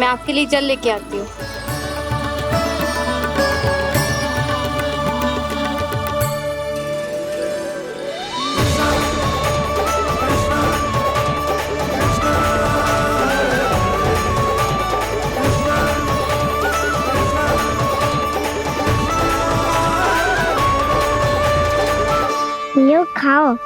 मैं आपके लिए जल लेके आती हूँ। लो खाओ।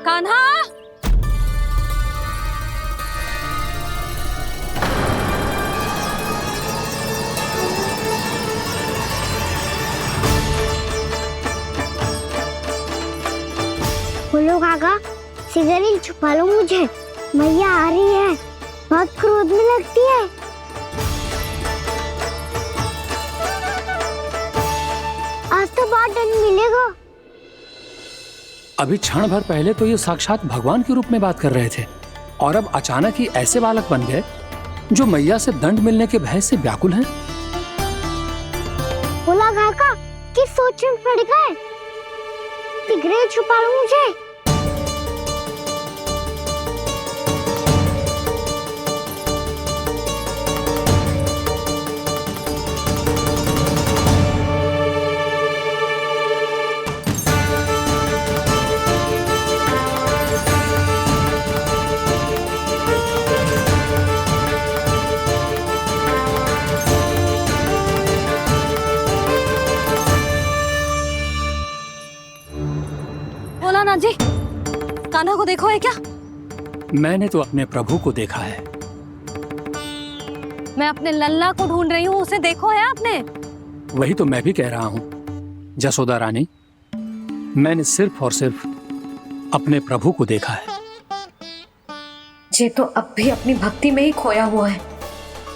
कान्हा, बोलो काका, सिगरेट छुपा लो मुझे, मैया आ रही है, बहुत क्रोध में लगती है। आज तो बहुत दंड मिलेगा। अभी क्षण भर पहले तो ये साक्षात भगवान के रूप में बात कर रहे थे और अब अचानक ही ऐसे बालक बन गए जो मैया से दंड मिलने के भय से व्याकुल हैं। बोला काका कि सोच में पड़ गए, सिगरेट छुपा लो मुझे। बोला ना जी, कान्हा को देखो है क्या? मैंने तो अपने प्रभु को देखा है। मैं अपने लल्ला को ढूंढ रही हूँ, उसे देखो है आपने? वही तो मैं भी कह रहा हूँ जसोदा रानी, मैंने सिर्फ और सिर्फ अपने प्रभु को देखा है। ये तो अब भी अपनी भक्ति में ही खोया हुआ है,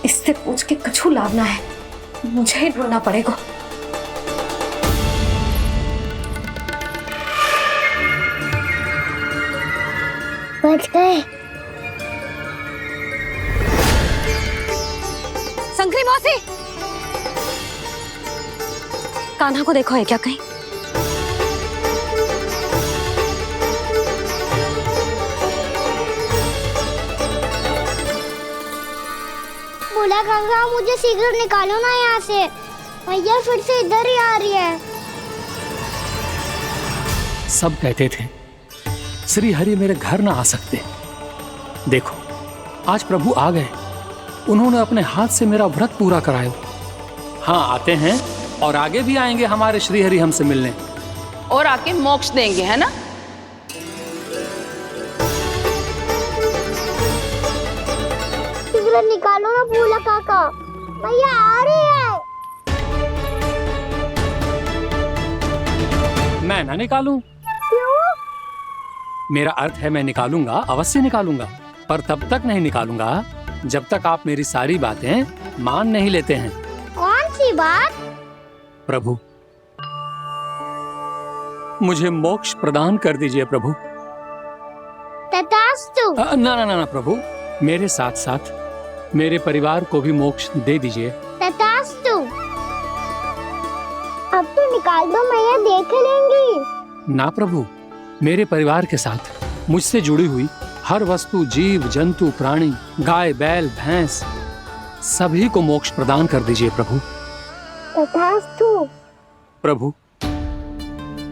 इससे पूछ के कछु लाभ ना है, मुझे ही ढूंढना पड़ेगा। बच गए। संकरी मौसी, कान्हा को देखो है क्या कहीं? बोला काका मुझे सिगरेट निकालो ना यहाँ से, मैया फिर से इधर ही आ रही है। सब कहते थे श्री हरि मेरे घर ना आ सकते। देखो आज प्रभु आ गए, उन्होंने अपने हाथ से मेरा व्रत पूरा कराया। हाँ आते हैं और आगे भी आएंगे हमारे श्री हरि हमसे मिलने और आके मोक्ष देंगे, है ना? सिगरेट निकालो ना बोला काका, मैया आ रही है। मैं ना निकालूं? क्यों? मेरा अर्थ है मैं निकालूंगा, अवश्य निकालूंगा, पर तब तक नहीं निकालूंगा जब तक आप मेरी सारी बातें मान नहीं लेते हैं। कौन सी बात? प्रभु मुझे मोक्ष प्रदान कर दीजिए प्रभु। तथास्तु। ना ना ना ना प्रभु, मेरे साथ साथ मेरे परिवार को भी मोक्ष दे दीजिए। तथास्तु। अब तो निकाल दो, मैया देख लेंगी। ना प्रभु, मेरे परिवार के साथ मुझसे जुड़ी हुई हर वस्तु, जीव जंतु, प्राणी, गाय बैल भैंस, सभी को मोक्ष प्रदान कर दीजिए प्रभु। तथास्तु। प्रभु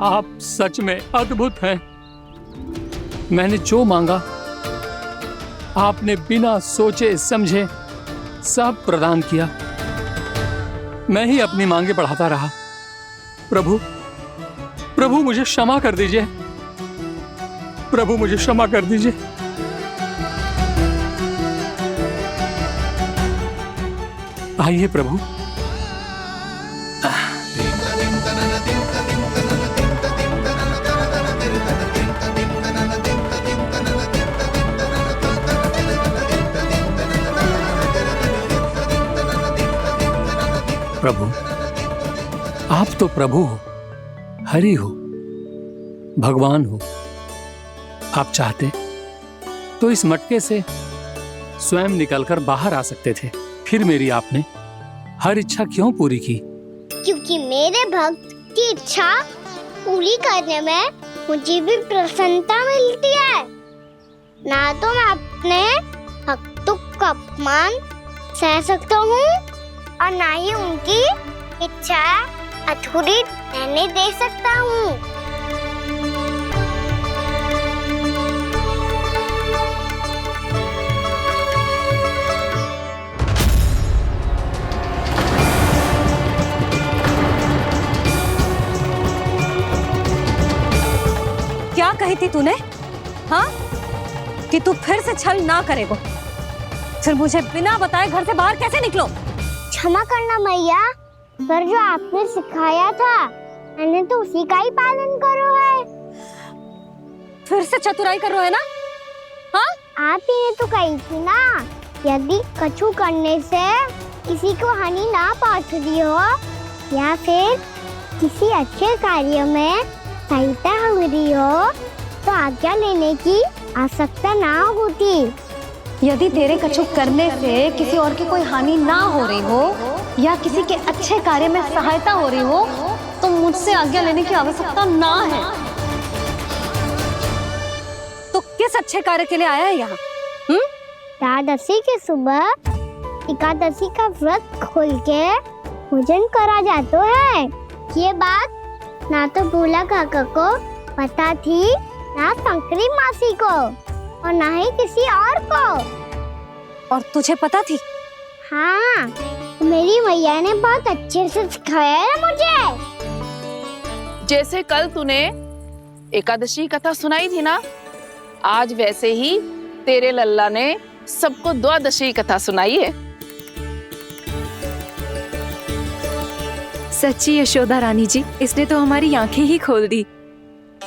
आप सच में अद्भुत हैं। मैंने जो मांगा आपने बिना सोचे समझे सब प्रदान किया। मैं ही अपनी मांगे बढ़ाता रहा। प्रभु प्रभु मुझे क्षमा कर दीजिए, प्रभु मुझे क्षमा कर दीजिए। आइए प्रभु। प्रभु आप तो प्रभु हो, हरि हो, भगवान हो। आप चाहते तो इस मटके से स्वयं निकलकर बाहर आ सकते थे, फिर मेरी आपने हर इच्छा क्यों पूरी की? क्योंकि मेरे भक्त की इच्छा पूरी करने में मुझे भी प्रसन्नता मिलती है। ना तो मैं अपने हक का अपमान सह सकता हूँ और ना ही उनकी इच्छा अधूरी रहने दे सकता हूँ। क्या कही थी तूने? हाँ, कि तू फिर से छल ना करेगा। फिर मुझे बिना बताए घर से बाहर कैसे निकलो? क्षमा करना मैया, पर जो आपने सिखाया था मैंने तो उसी का ही पालन करो है। फिर से चतुराई कर रहे हो है ना? हाँ, आप ही ने तो कही थी ना, यदि कछु करने से किसी को हानि ना पहुंच रही हो या फिर किसी अच्छे कार्य में सहायता हो रही हो तो आज्ञा लेने की आवश्यकता ना होती। यदि तेरे कछु करने से किसी और की कोई हानि ना हो रही हो या किसी के अच्छे कार्य में सहायता हो रही हो तो मुझसे आज्ञा लेने की आवश्यकता ना है। तो किस अच्छे कार्य के लिए आया है यहाँ? द्वादशी के सुबह एकादशी का व्रत खोल के भोजन करा जाता है। ये बात ना तो भोला काका को पता थी, ना शंकरी मासी को और ना ही किसी और को। और तुझे पता थी? हाँ, मेरी मैया ने बहुत अच्छे से सिखाया है मुझे। जैसे कल तूने एकादशी कथा सुनाई थी ना, आज वैसे ही तेरे लल्ला ने सबको द्वादशी कथा सुनाई है। सच्ची यशोदा रानी जी, इसने तो हमारी आंखें ही खोल दी।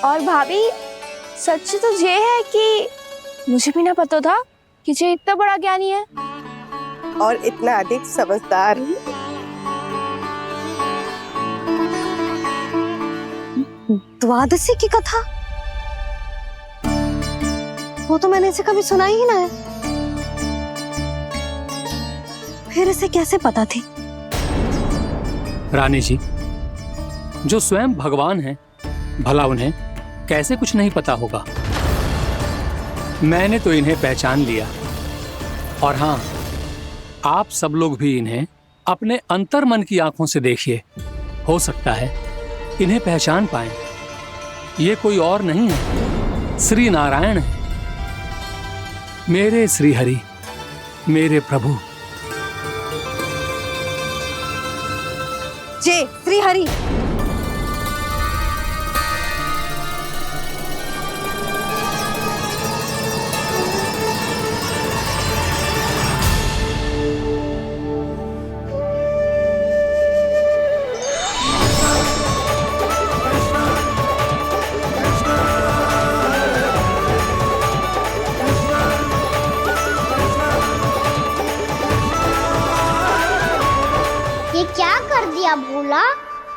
और भाभी, सच तो ये है कि मुझे भी ना पता था कि ये इतना बड़ा ज्ञानी है और इतना अधिक समझदार। द्वादशी की कथा? वो तो मैंने इसे कभी सुना ही ना है। फिर इसे कैसे पता थी? रानी जी, जो स्वयं भगवान हैं, भला उन्हें कैसे कुछ नहीं पता होगा। मैंने तो इन्हें पहचान लिया। और हाँ, आप सब लोग भी इन्हें अपने अंतर्मन की आंखों से देखिए, हो सकता है इन्हें पहचान पाएं। ये कोई और नहीं है, श्री नारायण है, मेरे श्री हरि, मेरे प्रभु। जय श्री हरि। ये क्या कर दिया भोला?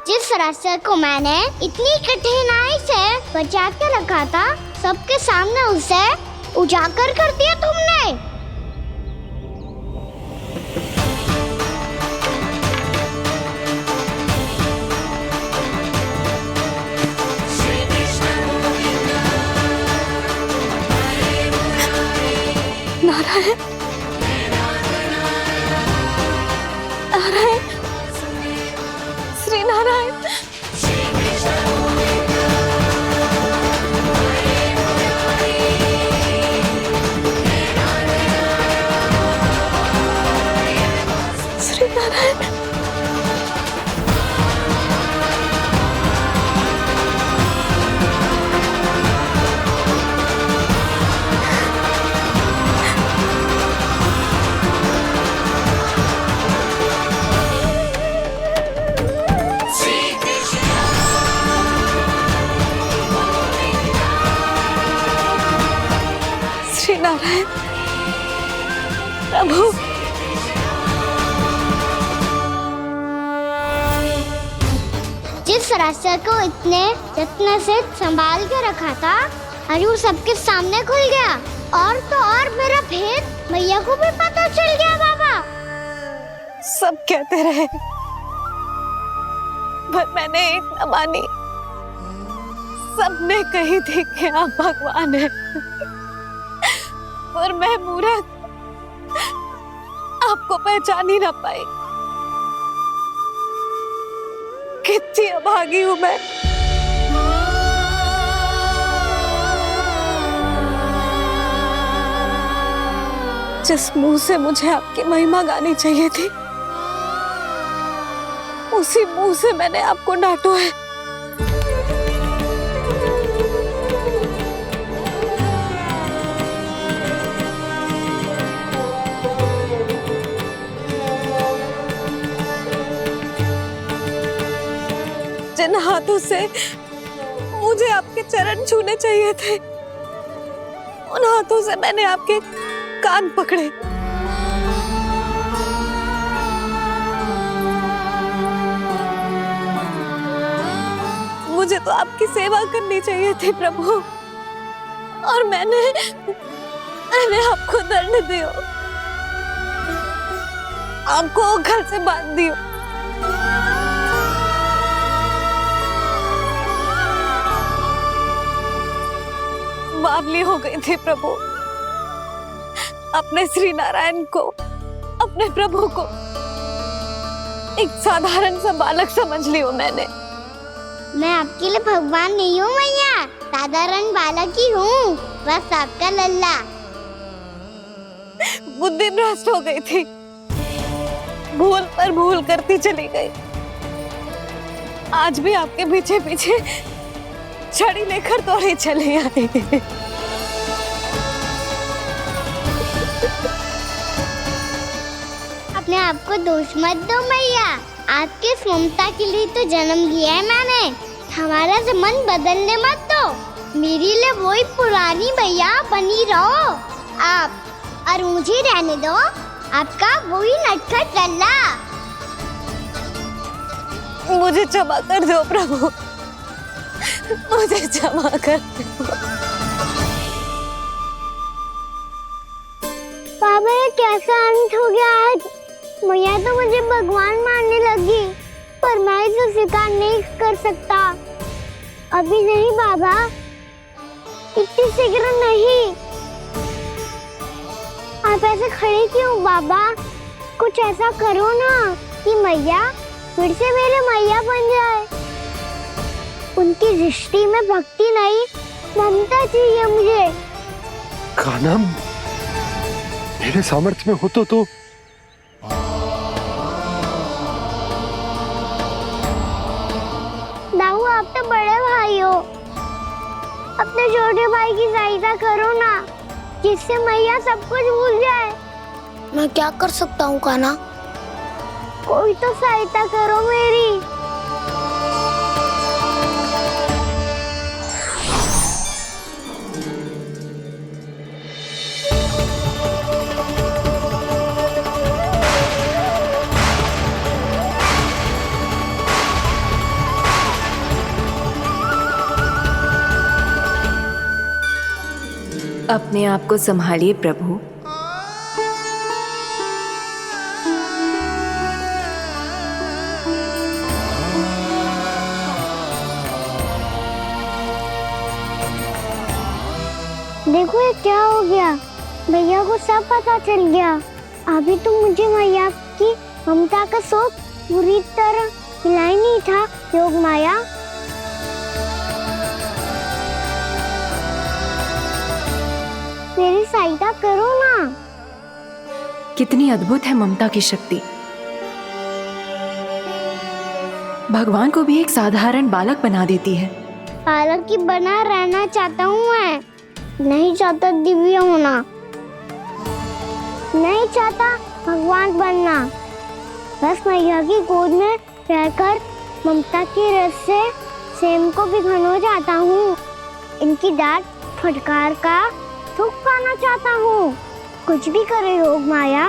जिस रास्ते को मैंने इतनी कठिनाई से बचा के रखा था, सबके सामने उसे उजागर कर दिया तुमने। नारायण, नारायण, श्री नारायण। श्री नारायण। श्री नारायण प्रभु। जिस रास्ते को इतने यत्न से संभाल के रखा था, आज वो सबके सामने खुल गया। और तो और मेरा भेद मैया को भी पता चल गया। बाबा सब कहते रहे, पर मैंने एक न मानी। सबने कही थी कि आप भगवान हैं, पर मैं मूरत आपको पहचान ही ना पाई। कितनी अभागी हूं मैं। जिस मुंह से मुझे आपकी महिमा गानी चाहिए थी, उसी मुंह से मैंने आपको डांटा है। जिन हाथों से मुझे आपके चरण छूने चाहिए थे, उन हाथों से मैंने आपके कान पकड़े। मुझे तो आपकी सेवा करनी चाहिए थी प्रभु, और मैंने आपको दंड दियो, आपको घर से बांध दियो। बावली हो गई थी प्रभु। अपने श्री नारायण को, अपने प्रभु को एक साधारण सा बालक समझ लियो मैंने। मैं आपके लिए भगवान नहीं हूँ मैया, साधारण बालक ही हूँ, बस आपका लल्ला। बुद्धि भ्रष्ट हो गई थी, भूल पर भूल करती चली गई। आज भी आपके पीछे पीछे छड़ी लेकर दौड़े चले आए। अपने आप को दोष मत दो मैया, आपके ममता के लिए तो जन्म लिया है मैंने। हमारा मन बदलने मत दो, मेरे लिए वही पुरानी भैया बनी रहो आप, और मुझे रहने दो आपका वही नटखट लल्ला। मुझे क्षमा कर दो प्रभु, मुझे क्षमा कर दो। बाबा ये कैसा अंत हो गया आज? मैया तो मुझे भगवान मानने लगी, पर मैं इसे स्वीकार नहीं कर सकता। अभी नहीं बाबा, इतनी शीघ्र नहीं। आप ऐसे खड़े क्यों बाबा? कुछ ऐसा करो ना कि मैया फिर से मेरे मैया बन जाए। उनकी दृष्टि में भक्ति नहीं, ममता चाहिए मुझे। कान्हा, मेरे सामर्थ्य में हो तो दाऊ, आप तो बड़े भाई हो, अपने छोटे भाई की सहायता करो ना, जिससे मैया सब कुछ भूल जाए। मैं क्या कर सकता हूँ कान्हा? कोई तो सहायता करो मेरी। अपने आप को संभालिए प्रभु। देखो ये क्या हो गया, भैया को सब पता चल गया। अभी तो मुझे मैया की ममता का शौक पूरी तरह मिला ही नहीं था। योग माया, मेरी सहायता करो ना। कितनी अद्भुत है ममता की शक्ति। भगवान को भी एक साधारण बालक बना देती है। बालक की बना रहना चाहता हूँ मैं, नहीं चाहता दिव्य होना, नहीं चाहता भगवान बनना। बस मैया की गोद में रहकर ममता की रस से सेम को भी घनो चाहता हूँ। इनकी डांट फटकार का सुख पाना चाहता हूँ। कुछ भी करे योग माया,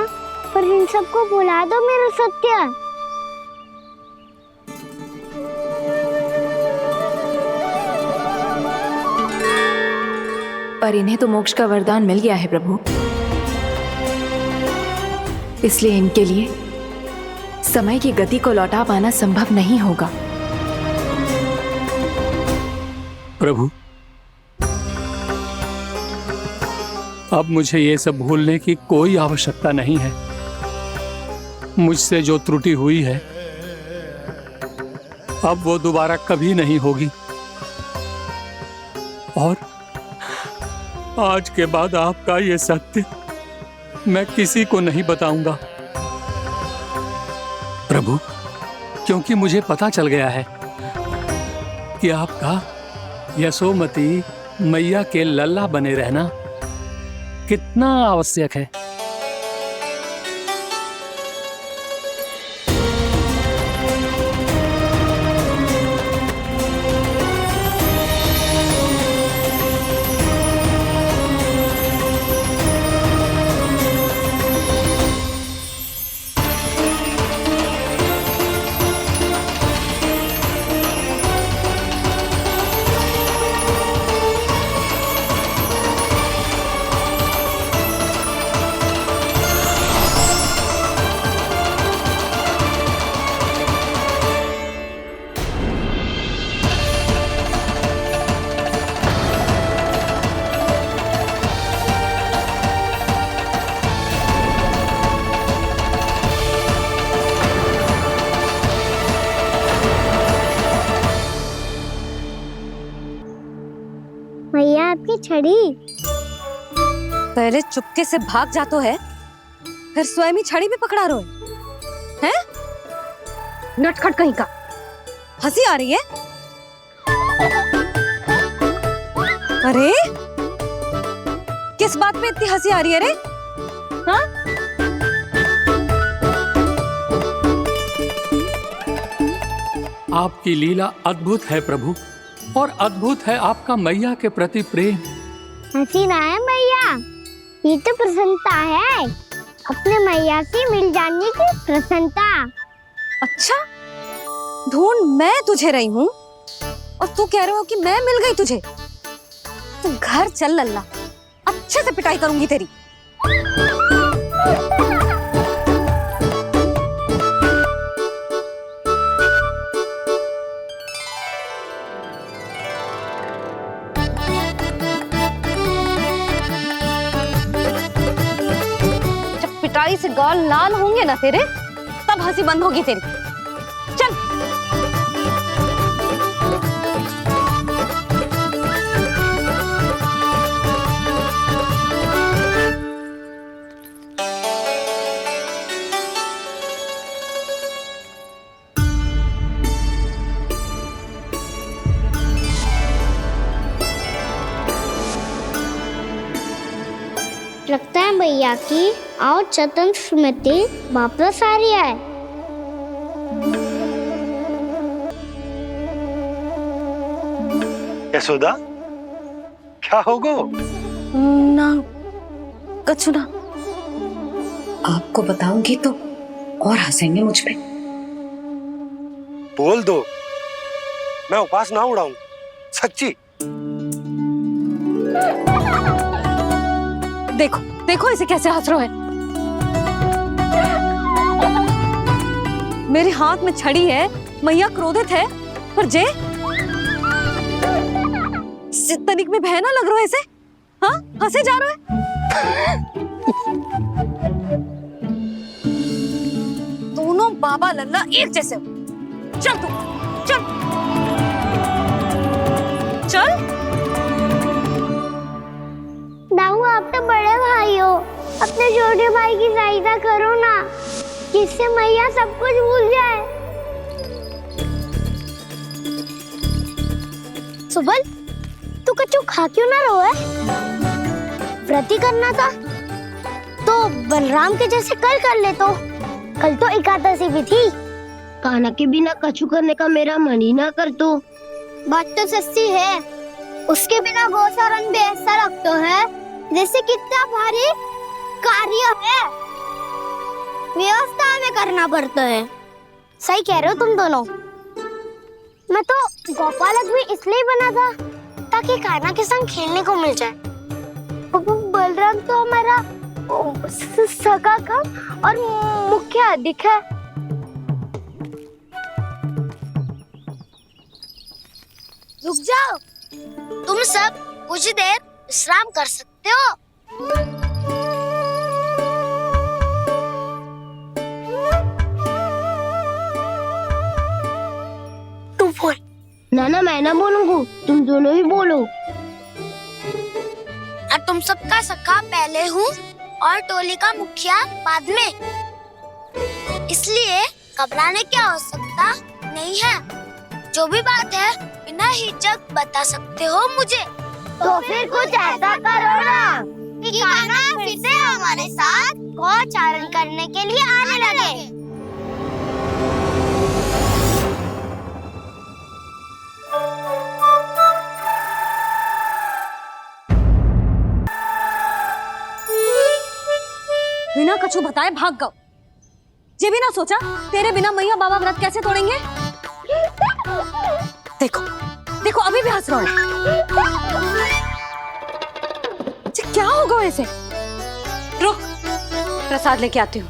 पर इन सबको भुला दो मेरा सत्य। पर इन्हें तो मोक्ष का वरदान मिल गया है प्रभु, इसलिए इनके लिए समय की गति को लौटा पाना संभव नहीं होगा। प्रभु, अब मुझे ये सब भूलने की कोई आवश्यकता नहीं है। मुझसे जो त्रुटि हुई है अब वो दोबारा कभी नहीं होगी, और आज के बाद आपका ये सत्य मैं किसी को नहीं बताऊंगा प्रभु, क्योंकि मुझे पता चल गया है कि आपका यशोमती मैया के लल्ला बने रहना कितना आवश्यक है। मैया आपकी छड़ी। पहले चुपके से भाग जातो है, फिर स्वयं ही छड़ी भी पकड़ा रोए हैं? नटखट कहीं का। हंसी आ रही है? अरे किस बात पे इतनी हंसी आ रही है रे? हाँ? आपकी लीला अद्भुत है प्रभु, और अद्भुत है आपका मैया के प्रति प्रेम। हंसी ना है मैया, ये तो प्रसन्नता है, अपने मैया से मिल जाने की प्रसन्नता। अच्छा, ढूंढ मैं तुझे रही हूँ और तू कह रहे हो कि मैं मिल गई तुझे? तू घर चल लल्ला, अच्छे से पिटाई करूंगी तेरी। पिटाई से गाल लाल होंगे ना तेरे, तब हंसी बंद होगी तेरी। चल। लगता है भैया की और चतन स्मृति वापस आ रही है। यशोदा, क्या होगो? ना कछु ना। आपको बताऊंगी तो और हंसेंगे मुझ पे। बोल दो, मैं उपवास ना उड़ाऊं, सच्ची। देखो देखो इसे कैसे हंस रहा है। मेरे हाथ में छड़ी है, मैया क्रोधित है, पर जे तनिक में भय ना लग रहा है इसे? हाँ, हंसे जा रहा है। दोनों बाबा लल्ला एक जैसे हो। चल तू, चल चल। दाऊ, आप तो बड़े भाई हो, अपने छोटे भाई की सहायता करो ना, जिससे मैया सब कुछ भूल जाए। सुबल, तू कच्चू खा क्यों ना रहो है? व्रत ही करना था तो बलराम के जैसे कल कर ले। तो कल तो एकादशी भी थी। कान्हा के बिना कछु करने का मेरा मन ही ना कर। तो बात तो सच्ची है, उसके बिना गोचारण भी ऐसा लगता है जैसे कितना भारी कार्य है, व्यवस्था में करना पड़ता है। सही कह रहे हो तुम दोनों। मैं तो गोपालक भी इसलिए बना था ताकि कान्हा के संग खेलने को मिल जाए। बलराम तो हमारा सगा कम और मुख्य अधिक है। रुक जाओ, तुम सब कुछ देर विश्राम कर सकते हो। तू बोल। नाना मैं ना बोलूंगा, तुम दोनों ही बोलो। और तुम सबका सखा पहले हूँ और टोली का मुखिया बाद में, इसलिए घबराने की आवश्यकता नहीं है। जो भी बात है बिना हिचक बता सकते हो मुझे। तो फिर कुछ ऐसा करो ना कि कान्हा फिर से हमारे साथ गौचारण करने के लिए आने लगे। बिना कछु बताए भाग गओ। ये भी ना सोचा तेरे बिना मैया बाबा व्रत कैसे तोड़ेंगे। देखो देखो अभी भी हंस रहा है। क्या होगा वैसे? रुक, प्रसाद लेके आती हूँ।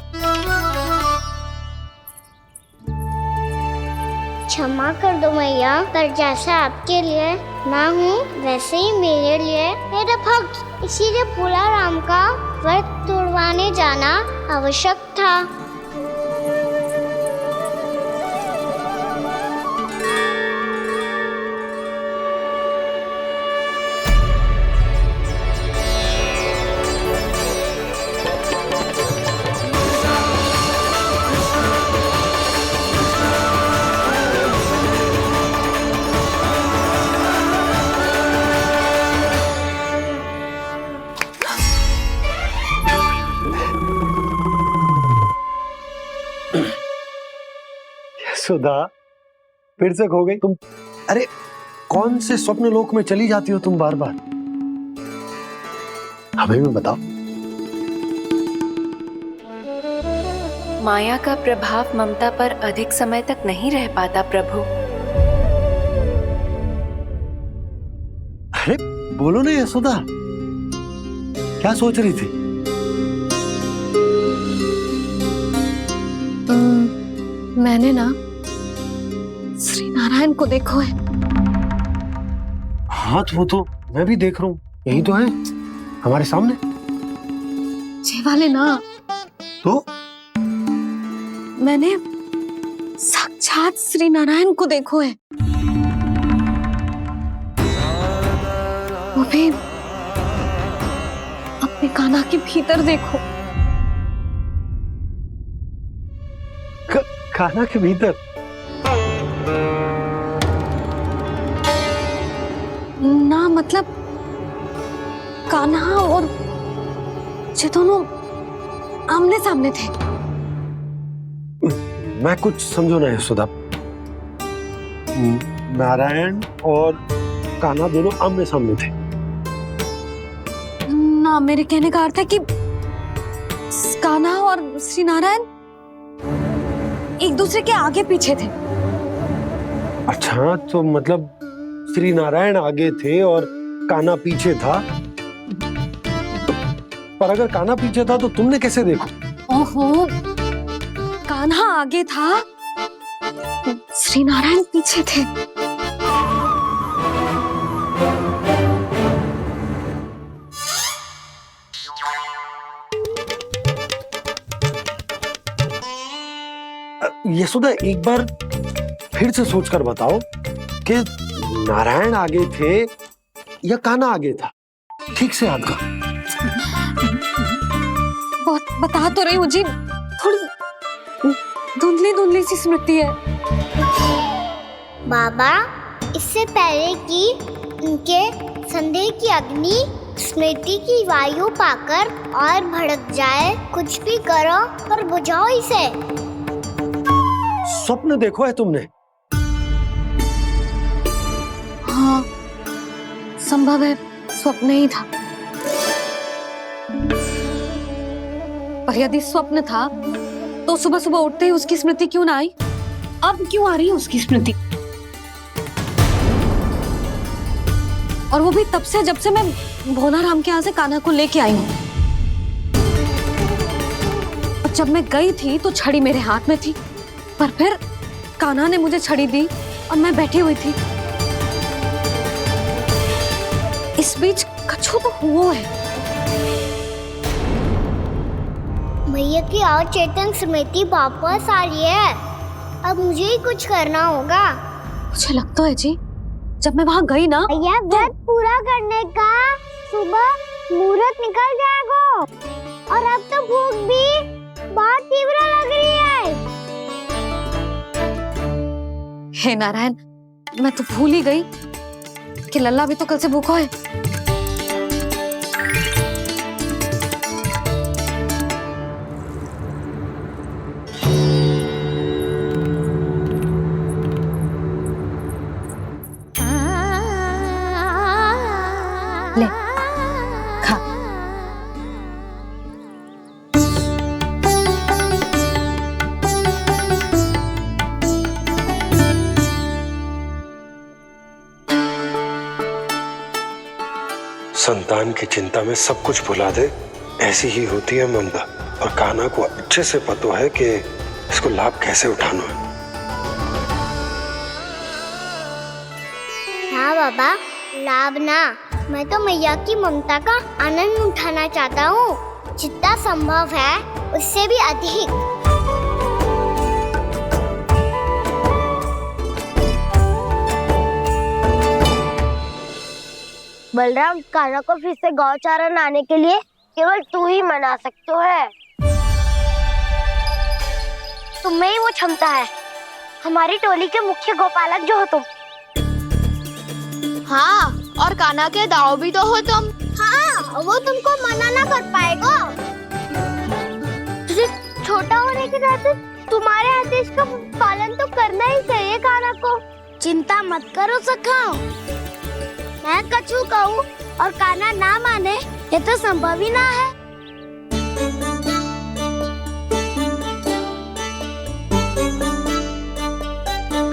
क्षमा कर दो मैया, पर जैसा आपके लिए ना हूँ वैसे ही मेरे लिए मेरा भक्त, इसीलिए भोला राम का व्रत तोड़वाने जाना आवश्यक था। सुधा, फिर से खो गई तुम। अरे कौन से स्वप्न लोक में चली जाती हो तुम बार बार? हमें भी बताओ। माया का प्रभाव ममता पर अधिक समय तक नहीं रह पाता प्रभु। अरे बोलो ना यशोदा, क्या सोच रही थी? मैंने ना श्री नारायण को देखो है। हाँ वो तो मैं भी देख रहा हूँ, यही तो है हमारे सामने। ये वाले ना, तो मैंने साक्षात श्री नारायण को देखो है, वो भी अपने कान्हा के भीतर देखो। कान्हा के भीतर? ना मतलब कान्हा और ये दोनों आमने सामने थे। मैं कुछ समझो ना यशोदा। नारायण और कान्हा दोनों आमने सामने थे? ना, मेरे कहने का अर्थ है कि कान्हा और श्री नारायण एक दूसरे के आगे पीछे थे। अच्छा, तो मतलब श्री नारायण आगे थे और कान्हा पीछे था। पर अगर कान्हा पीछे था तो तुमने कैसे देखा? ओहो, कान्हा आगे था, श्री नारायण पीछे थे। यशोदा, एक बार फिर से सोचकर बताओ कि नारायण आगे थे या कान्हा आगे था? ठीक से याद कर। बहुत बता तो रही हूँ जी, थोड़ी धुंधली धुंधली सी स्मृति है। बाबा, इससे पहले कि उनके संदेह की अग्नि स्मृति की वायु पाकर और भड़क जाए, कुछ भी करो पर बुझाओ इसे। स्वप्न देखो है तुमने? हाँ, संभव है स्वप्न ही था। पर यदि स्वप्न था तो सुबह सुबह उठते ही उसकी स्मृति क्यों ना आई? अब क्यों आ रही है उसकी स्मृति? और वो भी तब से जब से मैं भोला राम के यहाँ से कान्हा को लेके आई हूँ। और जब मैं गई थी तो छड़ी मेरे हाथ में थी, पर फिर कान्हा ने मुझे छड़ी दी और मैं बैठी हुई थी। इस बीच कछु तो हुआ है। भैया की और चेतन स्मृति वापस आ रही है। अब मुझे ही कुछ करना होगा। मुझे लगता है जी, जब मैं वहाँ गई ना, भैया व्रत पूरा करने का सुबह मुहूर्त निकल जाएगा और अब तो भूख भी बहुत तीव्र लग रही है। हे नारायण, मैं तो भूल ही गई कि लल्ला भी तो कल से भूखा है। ले खा। संतान की चिंता में सब कुछ भुला दे, ऐसी ही होती है ममता। और कान्हा को अच्छे से पता है कि इसको लाभ कैसे उठाना है। हाँ बाबा, लाभ ना, मैं तो मैया की ममता का आनंद उठाना चाहता हूँ, जितना संभव है उससे भी अधिक। बलराम, कान्हा को फिर से गौचारण आने के लिए केवल तू ही मना सकते है। तुम्हें ही वो क्षमता है, हमारी टोली के मुख्य गोपालक जो हो तुम। हाँ, और कान्हा के दाव भी तो हो तुम। हाँ, वो तुमको मना ना कर पाएगा। तुझे छोटा होने के नाते तुम्हारे आदेश का पालन तो करना ही चाहिए कान्हा को। चिंता मत करो सखा, मैं कछु कहूँ और कान्हा ना माने, ये तो संभव ही ना है।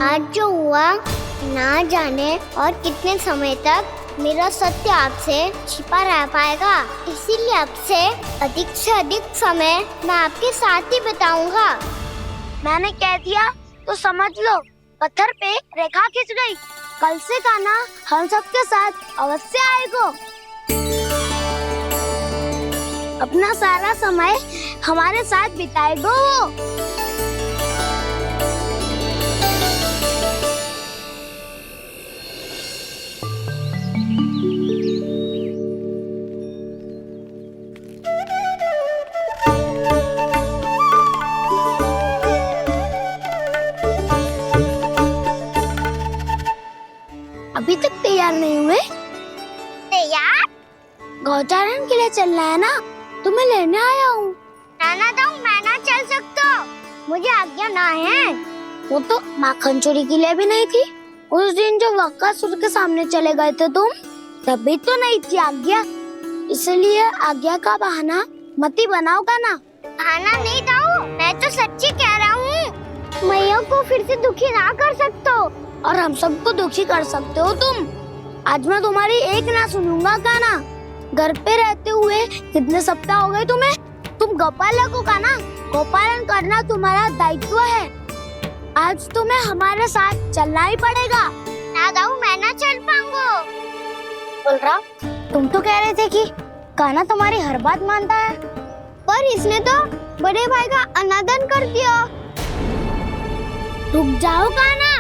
आज जो हुआ ना जाने और कितने समय तक मेरा सत्य आपसे छिपा रह पाएगा, इसीलिए आपसे अधिक से अधिक समय मैं आपके साथ ही बिताऊंगा। मैंने कह दिया तो समझ लो, पत्थर पे रेखा खिंच गई। कल से कान्हा हम सबके साथ अवश्य आएगा। अपना सारा समय हमारे साथ बिताएगा वो। अभी तक तैयार नहीं हुए? तैयार? गौचारण के लिए चलना है ना, तुम्हें लेने आया हूँ। नाना तो मैं ना चल सकता, मुझे आज्ञा ना है। वो तो माखन चोरी के लिए भी नहीं थी। उस दिन जो वक्कासुर के सामने चले गए थे तुम, तभी तो नहीं थी आज्ञा। इसलिए आज्ञा का बहाना मत ही बनाओ कान्हा। बहाना नहीं दाऊ, मैं तो सच्ची कह रहा हूँ। मैया को फिर से दुखी ना कर सकते हो और हम सबको दुखी कर सकते हो तुम। आज मैं तुम्हारी एक ना सुनूंगा कान्हा। घर पे रहते हुए कितने सप्ताह हो गए तुम्हें? तुम गोपालक हो कान्हा, गोपालन करना तुम्हारा दायित्व है। आज तुम्हें हमारे साथ चलना ही पड़ेगा। ना दाऊ, मैं ना चल पाऊंगा। बलराम, तुम तो कह रहे थे कि कान्हा तुम्हारी हर बात मानता है, पर इसने तो बड़े भाई का अनादर कर दिया। रुक जाओ कान्हा,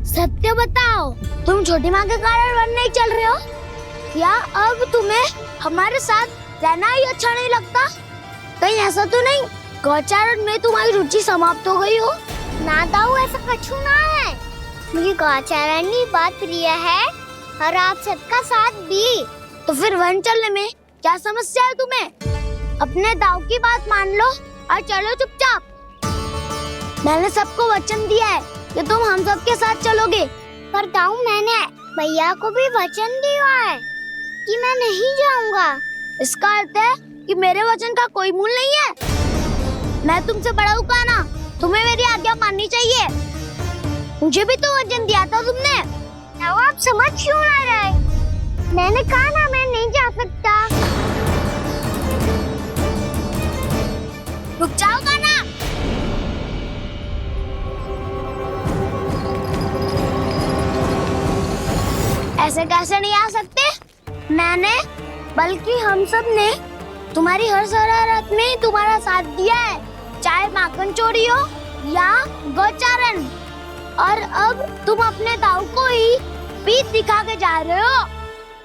सत्य बताओ, तुम छोटी माँ के कारण वन नहीं चल रहे हो या अब तुम्हें हमारे साथ रहना ही अच्छा नहीं लगता? कहीं ऐसा तो नहीं गौचारण में तुम्हारी रुचि समाप्त हो गई हो? ना दाऊ, ऐसा कछु ना है। मुझे गौचारण की बात प्रिय है और आप सबका साथ भी। तो फिर वन चलने में क्या समस्या है तुम्हें? अपने दाऊ की बात मान लो और चलो चुपचाप। मैंने सबको वचन दिया है कि तुम हम सबके साथ चलोगे। पर दाऊ, मैंने भैया को भी वचन दिया है कि मैं नहीं जाऊंगा। इसका अर्थ है कि मेरे वचन का कोई मूल नहीं है। मैं तुमसे बड़ा हूँ कान्हा, तुम्हें मेरी आज्ञा माननी चाहिए। मुझे भी तो वचन दिया था तुमने। दाऊ, आप समझ क्यों ना रहे? मैंने कहा ना मैं नहीं जा सकता। रुक जाओ कान्हा। ऐसे कैसे नहीं आ सकते? मैंने बल्कि हम सब ने तुम्हारी हर शरारत में तुम्हारा साथ दिया है, चाहे माखन चोरी हो या गोचारण। और अब तुम अपने ताऊ को ही पीठ दिखा के जा रहे हो।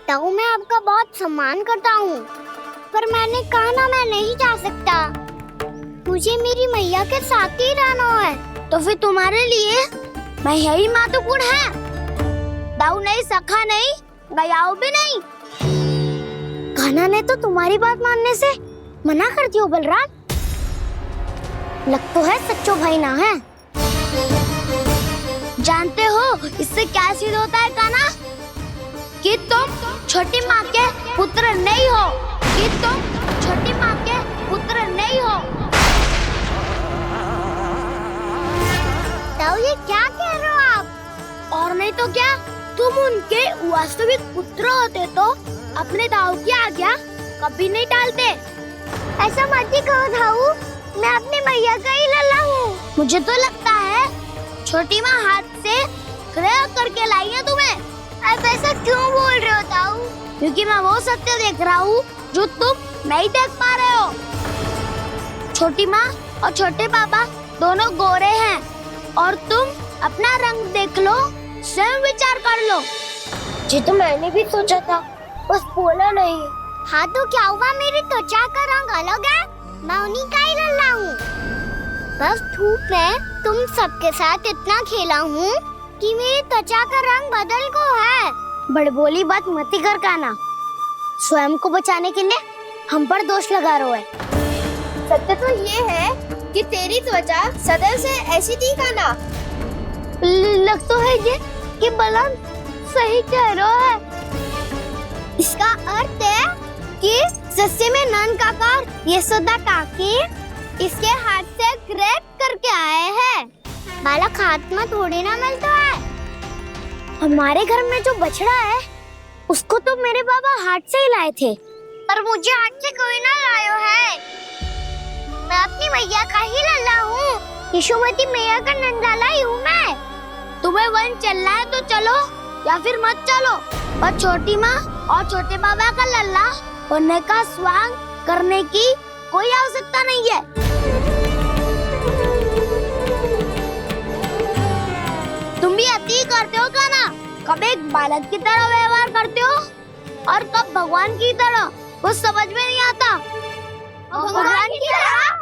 ताऊ, मैं आपका बहुत सम्मान करता हूँ, पर मैंने कहा ना मैं नहीं जा सकता। मुझे मेरी मैया के साथ ही रहना है। तो फिर तुम्हारे लिए मैं यही महत्वपूर्ण है। ताऊ नहीं, सखा नहीं, गयाऊ भी नहीं। कान्हा ने तो तुम्हारी बात मानने से मना कर दियो बलराम। लग तो है सच्चो भाई ना है। जानते हो इससे क्या सिद्ध होता है कान्हा? कि तुम छोटी माँ के पुत्र नहीं हो, कि तुम छोटी माँ के पुत्र नहीं हो। ताऊ, ये क्या कह रहे हो आप? और नहीं तो क्या, तुम उनके वास्तविक पुत्र होते तो अपने ताऊ की आज्ञा कभी नहीं टालते। ऐसा मत ही कहो ताऊ, मैं अपनी मैया का ही लल्ला हूँ। मुझे तो लगता है छोटी माँ हाथ से क्रय करके लाई है तुम्हें। आप ऐसा क्यों बोल रहे हो ताऊ? क्योंकि मैं वो सत्य देख रहा हूँ जो तुम नहीं देख पा रहे हो। छोटी माँ और छोटे पापा दोनों गोरे हैं, और तुम अपना रंग देख लो, स्वयं विचार कर लो। जी तो मैंने भी सोचा था, बस बोला नहीं। हाँ तो क्या हुआ, मेरी त्वचा का रंग अलग है, मैं उन्हीं का ही लल्ला हूँ। बस धूप में तुम सबके साथ इतना खेला हूँ कि मेरी त्वचा का रंग बदल को है। बड़बोली बात मत ही कर कान्हा, स्वयं को बचाने के लिए हम पर दोष लगा रहे हो। सत्य तो ये है कि तेरी त्वचा सदैव से ऐसी थी कान्हा। लग तो है ये कि बलराम सही कह रहा है। इसका अर्थ है कि सस्ते में नन काका यशोदा काकी इसके हाथ से ग्रेट करके आए हैं। बालक हाथ में थोड़ी ना मिलता है। हमारे घर में जो बछड़ा है उसको तो मेरे बाबा हाथ से ही लाए थे, पर मुझे हाथ से कोई ना लायो है। मैं अपनी मैया का ही लल्ला हूँ, यशोमती मैया का नंदलाला ही हूँ मैं। तुम्हें वन चलना है तो चलो, या फिर मत चलो, और छोटी माँ और छोटे बाबा का लल्ला होने का स्वांग करने की कोई आवश्यकता नहीं है। तुम भी अति करते हो कान्हा, कब एक बालक की तरह व्यवहार करते हो और कब भगवान की तरह, कुछ समझ में नहीं आता। भगवान की तरह?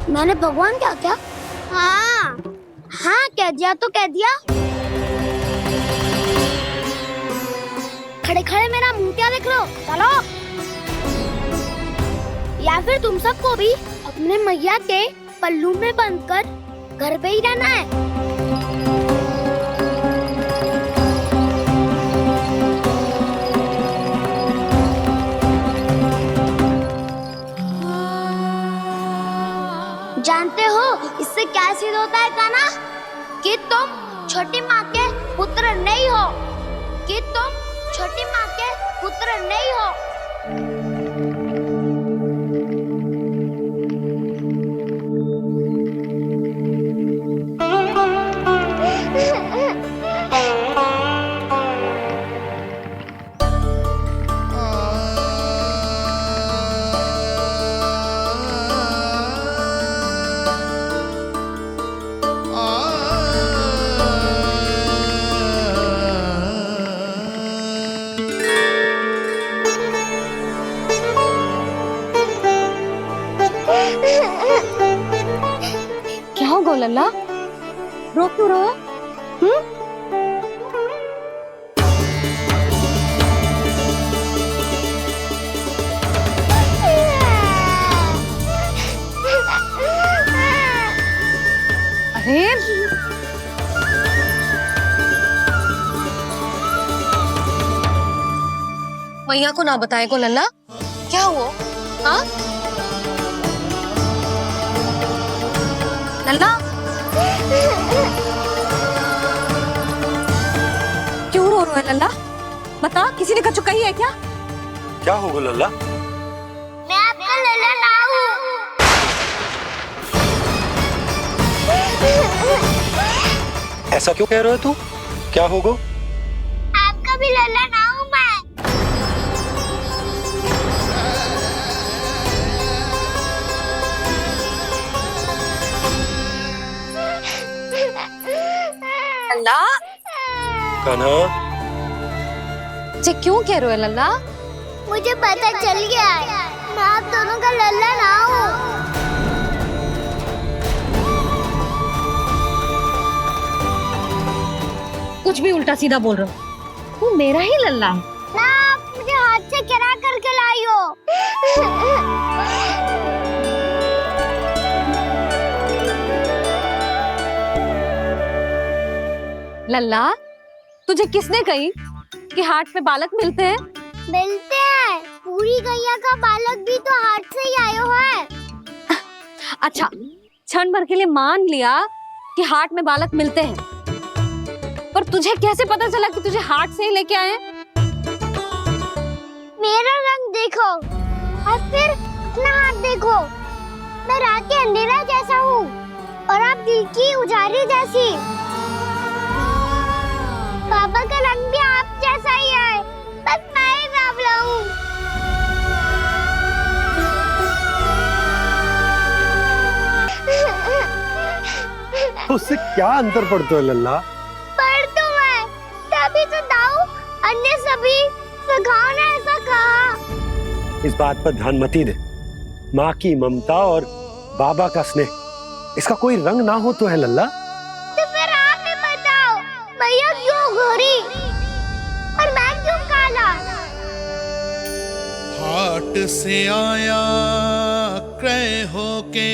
मैंने भगवान क्या क्या? हाँ हाँ, कह दिया तो कह दिया। खड़े खड़े मेरा मुंह क्या देख लो, चलो। या फिर तुम सबको भी अपने मैया के पल्लू में बंधकर घर पे ही रहना है। जानते हो इससे क्या सिद्ध होता है कान्हा? कि तुम छोटी माँ के पुत्र नहीं हो, कि तुम छोटी माँ के पुत्र नहीं हो। क्या हो गो लल्ला, रो क्यों रहा है? अरे मैया को ना बताए को लल्ला, क्या हुआ? हाँ लल्ला, क्यों रो रहा है लल्ला? बता, किसी ने कछु कही है क्या? क्या होगा लल्ला? मैं आपका लल्ला ना हूँ। ऐसा क्यों कह रहे हो तू? क्या होगा? आपका भी लल्ला ना हूँ मैं। लल्ला कान्हा, जे क्यों कह रहे हो लल्ला? मुझे पता चल गया है, मैं आप दोनों का लल्ला ना हूँ। कुछ भी उल्टा सीधा बोल रहे हो, तू मेरा ही लल्ला है। ना, आप मुझे हाथ से गिरा करके लाई हो। लल्ला, तुझे किसने कही कि हाट में बालक मिलते हैं? मिलते हैं, पूरी गैया का बालक भी तो हाथ से ही आयो है। अच्छा, क्षण भर के लिए मान लिया कि हाट में बालक मिलते हैं, पर तुझे कैसे पता चला कि तुझे हाट से ही लेके आए हैं? मेरा रंग देखो और फिर अपना हाथ देखो। मैं रात के अंधेरा जैसा हूँ और आप दिल की उजाली जैसी। पापा का रंग भी आप जैसा ही है, बस मैं ही बावला हूँ। उससे क्या अंतर पड़ता है लल्ला? पर तो मैं तभी तो दाऊ अन्य सभी सखाओ ने ऐसा कहा। इस बात पर ध्यान मत ही दे। माँ की ममता और बाबा का स्नेह, इसका कोई रंग ना हो तो है लल्ला। तो फिर आप ही बताओ, भैया क्यों गोरी और मैं क्यों काला? हाट से आया क्रय होके,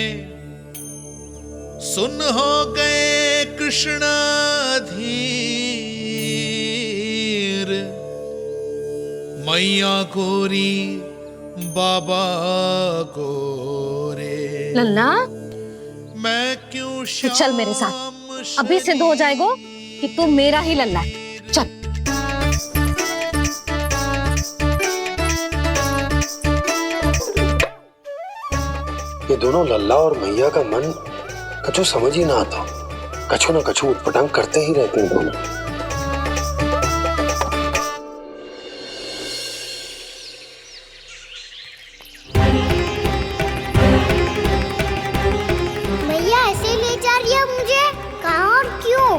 सुन हो गए कृष्णाधीर। मैया गोरी बाबा गोरे, लल्ला, मैं क्यों तू चल मेरे साथ, अभी सिद्ध हो जाएगा कि तू मेरा ही लल्ला है। चल। ये दोनों लल्ला और मैया का मन कछु समझ ही ना आता, कछु ना कछु उटपटांग करते ही रहते हैं दोनों। भैया ऐसे ले जा रही है मुझे, कहाँ और क्यों?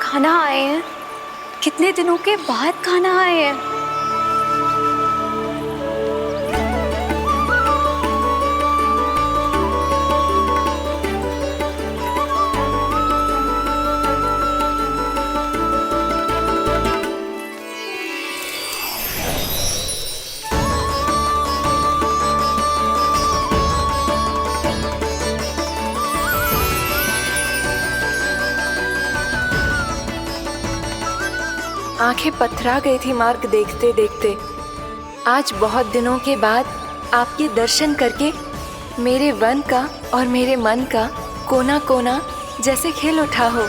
खाना आए हैं, कितने दिनों के बाद खाना आए हैं। आंखें पथरा गई थी मार्ग देखते देखते। आज बहुत दिनों के बाद आपके दर्शन करके मेरे वन का और मेरे मन का कोना कोना जैसे खिल उठा हो।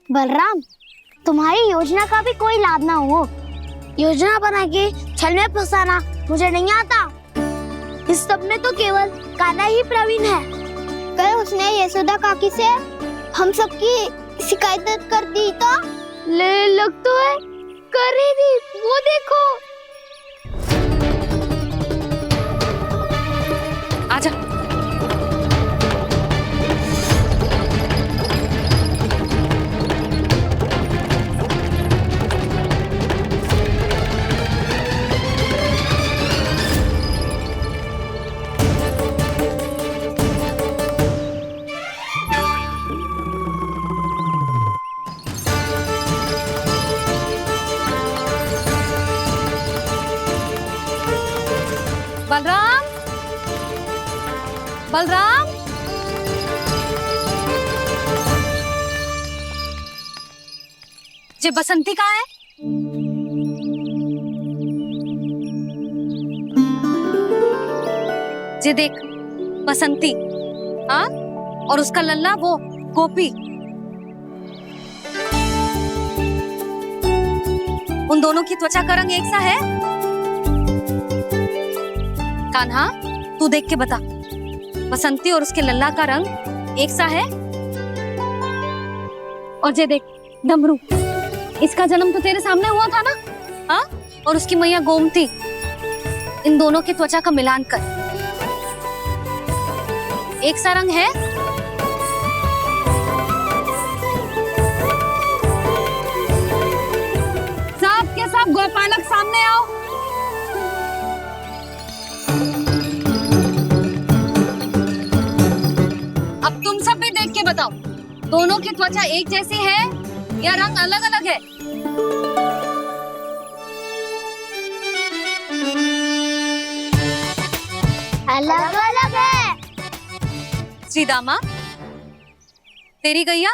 बलराम, तुम्हारी योजना का भी कोई लाभ ना हो। योजना बना के छल में फंसाना मुझे नहीं आता। इस सब में तो केवल कान्हा ही प्रवीण है। कल उसने यशोदा काकी से हम सबकी शिकायत कर दी तो लग तो है कर ही दी, वो देखो। आजा। बलराम, बलराम, जे बसंती कहाँ है? जे देख, बसंती, हाँ, और उसका लल्ला वो गोपी। उन दोनों की त्वचा का रंग एक सा है? कान्हा, तू देख के बता, बसंती और उसके लल्ला का रंग एक सा है? और ये देख डमरू, इसका जन्म तो तेरे सामने हुआ था ना? हाँ? और उसकी मैया गोमती, इन दोनों की त्वचा का मिलान कर, एक सा रंग है? सब के सब गोपालक सामने आओ। अब तुम सब भी देख के बताओ, दोनों की त्वचा एक जैसी है या रंग अलग अलग है? अलग अलग है। श्रीदामा, तेरी गैया,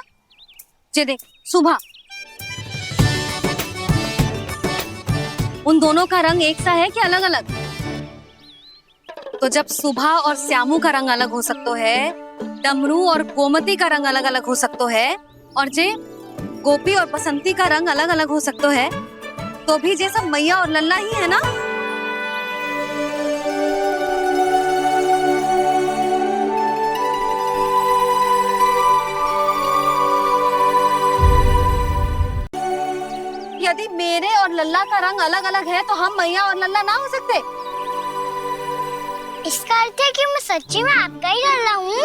ये देख सुभा, उन दोनों का रंग एक सा है कि अलग अलग? तो जब सुभा और श्यामू का रंग अलग हो सकता है, डमरू और गोमती का रंग अलग अलग हो सकता है, और जे गोपी और बसंती का रंग अलग अलग हो सकता है, तो भी जे सब मैया और लल्ला ही है ना? यदि मेरे और लल्ला का रंग अलग अलग है तो हम मैया और लल्ला ना हो सकते? इसका अर्थ है कि मैं सच्ची में आपका ही लल्ला हूँ?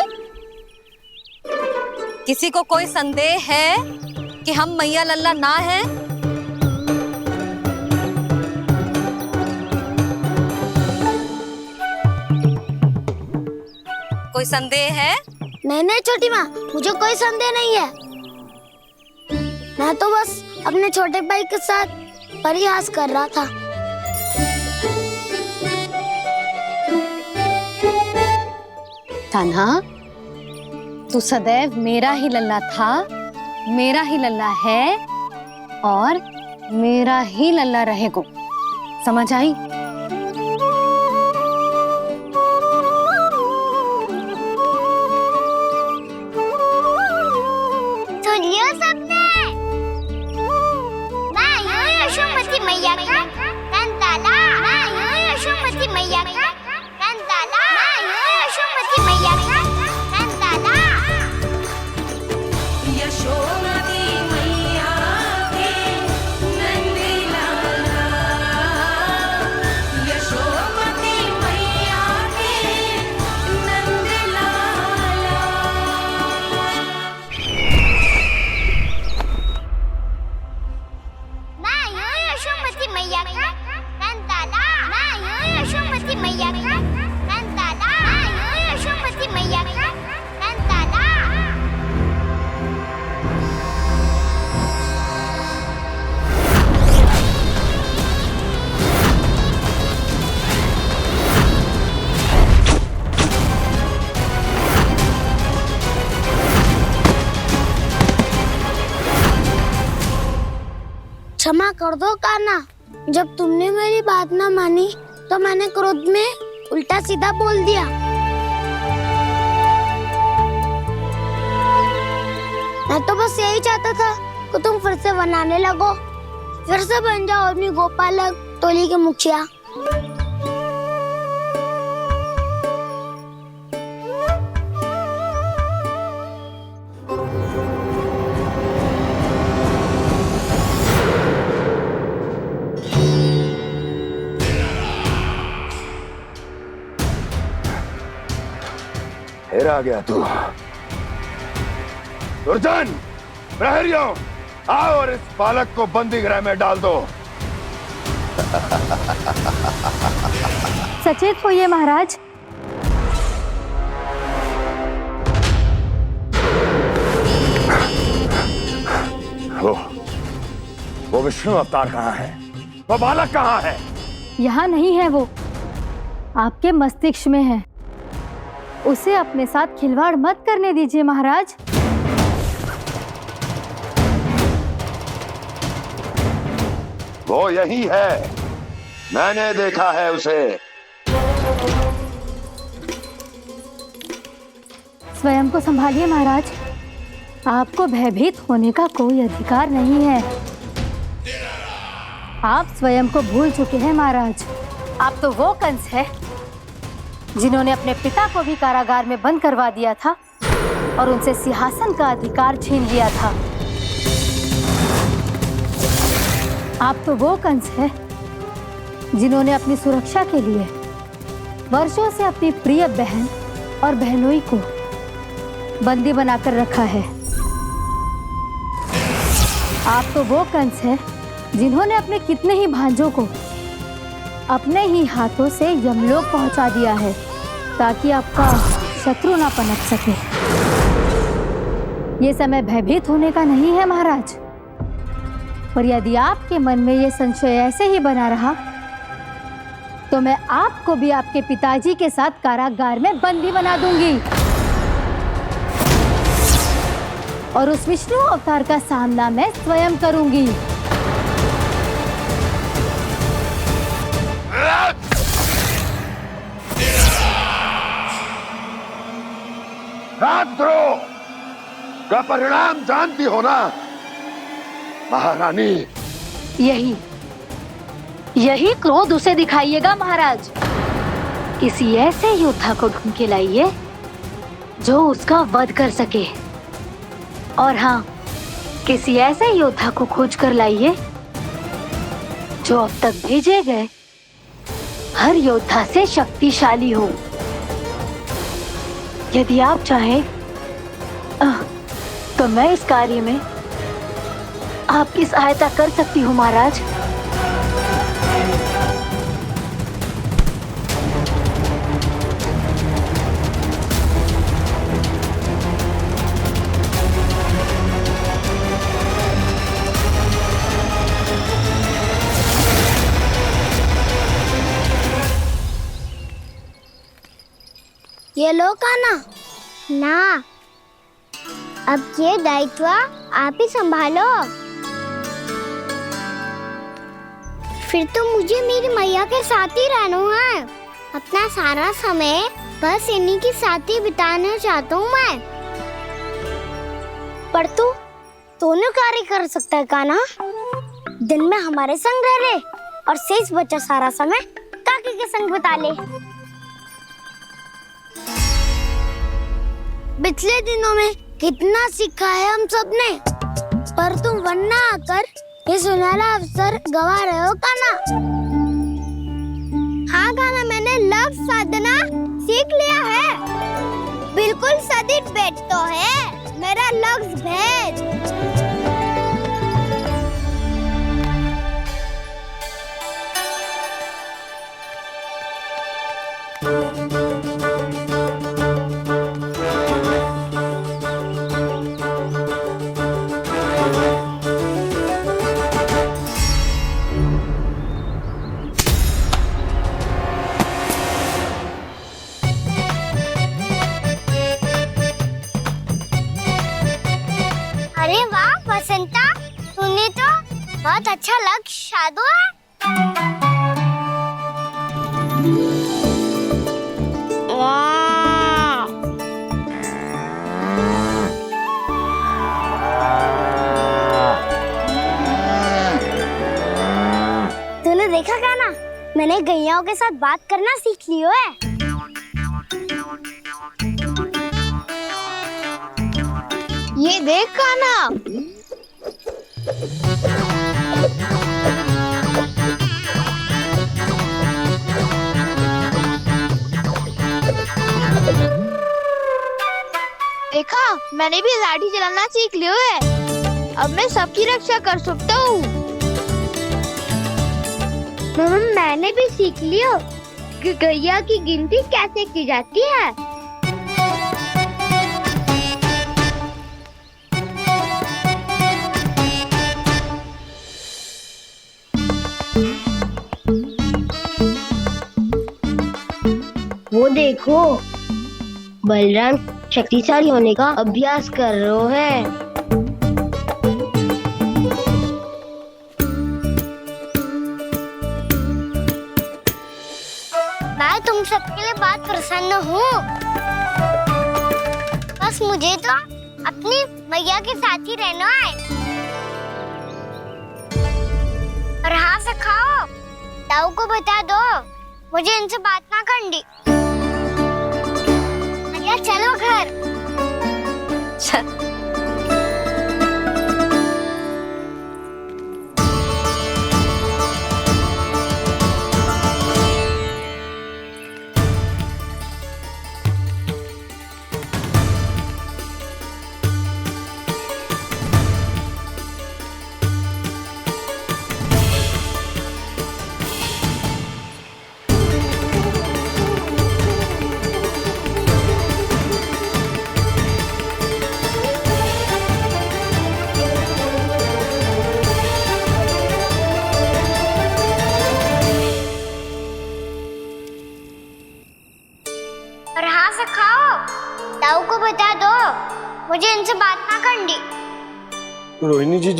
किसी को कोई संदेह है कि हम मैया लल्ला ना हैं? कोई संदेह है? नहीं नहीं छोटी माँ, मुझे कोई संदेह नहीं है। मैं तो बस अपने छोटे भाई के साथ परिहास कर रहा था। कान्हा, तू सदैव मेरा ही लल्ला था, मेरा ही लल्ला है और मेरा ही लल्ला रहेगा। समझ आई? सुन लियो सबने, मैं हूँ यशोमती मैया का कंताला, मैं हूँ यशोमती मैया का कंताला, मैं हूँ यशोमती मैया का कंताला। यशोमती मैया के नंदी लाला, यशोमती मैया के नंदी लाला। मैं हूँ यशोमती मैया का कंताला, मैं हूँ यशोमती मैया का कंताला, मैं हूँ यशोमती मैया का कंताला। क्षमा कर दो कान्हा, जब तुमने मेरी बात ना मानी तो मैंने क्रोध में उल्टा सीधा बोल दिया। मैं तो बस यही चाहता था कि तुम फिर से बनाने लगो, फिर से बन जाओ अपनी गोपालक टोली के मुखिया। फिर आ गया तू। दुर्जन, प्रहरियों, आओ और इस बालक को बंदी गृह में डाल दो। सचेत होइए महाराज। वो विष्णु अवतार कहाँ है? वो बालक कहाँ है? यहाँ नहीं है वो, आपके मस्तिष्क में है। उसे अपने साथ खिलवाड़ मत करने दीजिए महाराज। वो यही है, मैंने देखा है उसे। स्वयं को संभालिए महाराज, आपको भयभीत होने का कोई अधिकार नहीं है। आप स्वयं को भूल चुके हैं महाराज। आप तो वो कंस है जिन्होंने अपने पिता को भी कारागार में बंद करवा दिया था और उनसे सिंहासन का अधिकार छीन लिया था। आप तो वो कंस है जिन्होंने अपनी सुरक्षा के लिए वर्षों से अपनी प्रिय बहन और बहनोई को बंदी बनाकर रखा है। आप तो वो कंस है जिन्होंने अपने कितने ही भांजों को अपने ही हाथों से यमलोक पहुंचा दिया है ताकि आपका शत्रु ना पनप सके। ये समय भयभीत होने का नहीं है महाराज, पर यदि आपके मन में ये संशय ऐसे ही बना रहा तो मैं आपको भी आपके पिताजी के साथ कारागार में बंदी बना दूंगी और उस विष्णु अवतार का सामना मैं स्वयं करूंगी। राजद्रोह का परिणाम जानती हो ना महारानी? यही क्रोध उसे दिखाइएगा महाराज। किसी ऐसे योद्धा को ढूंढ के लाइए जो उसका वध कर सके, और हाँ, किसी ऐसे योद्धा को खोज कर लाइए जो अब तक भेजे गए हर योद्धा से शक्तिशाली हो। यदि आप चाहें तो मैं इस कार्य में आपकी सहायता कर सकती हूँ महाराज। ये लो कान्हा। ना, अब ये दायित्व आप ही संभालो। फिर तो मुझे मेरी मैया के साथ ही रहना है। अपना सारा समय बस इन्हीं के साथ ही बिताना चाहता हूँ मैं। पर तू दोनों कार्य कर सकता है कान्हा। दिन में हमारे संग रह ले और शेष बचा सारा समय काकी के संग बिता ले। पिछले दिनों में कितना सीखा है हम सब ने, पर तुम वरना आकर ये सुनहरा अवसर गवा रहे हो कान्हा। हाँ कान्हा, मैंने लक्ष्य साधना सीख लिया है। बिल्कुल सदित भेद तो है मेरा लक्ष्य भेद। अरे वाह बसंता, तूने तो बहुत अच्छा लक्ष्य साधा है। वाह, तूने देखा कान्हा, मैंने गैयाओं के साथ बात करना सीख लियो है। ये देख कान्हा, देखा मैंने भी लाठी चलाना सीख लियो है। अब मैं सबकी रक्षा कर सकता हूँ। मैंने भी सीख लियो कि गैया की गिनती कैसे की जाती है। वो देखो, बलराम शक्तिशाली होने का अभ्यास कर रहे हैं। मैं तुम सबके लिए बहुत प्रसन्न हूँ। बस मुझे तो अपनी मैया के साथ ही रहना है। पर हाँ से खाओ। ताऊ को बता दो मुझे इनसे बात ना करनी। या चलो घर। चल। पर हाँ से खाओ। ताऊ को बता दो मुझे इनसे बात ना करनी। रोहिणी जी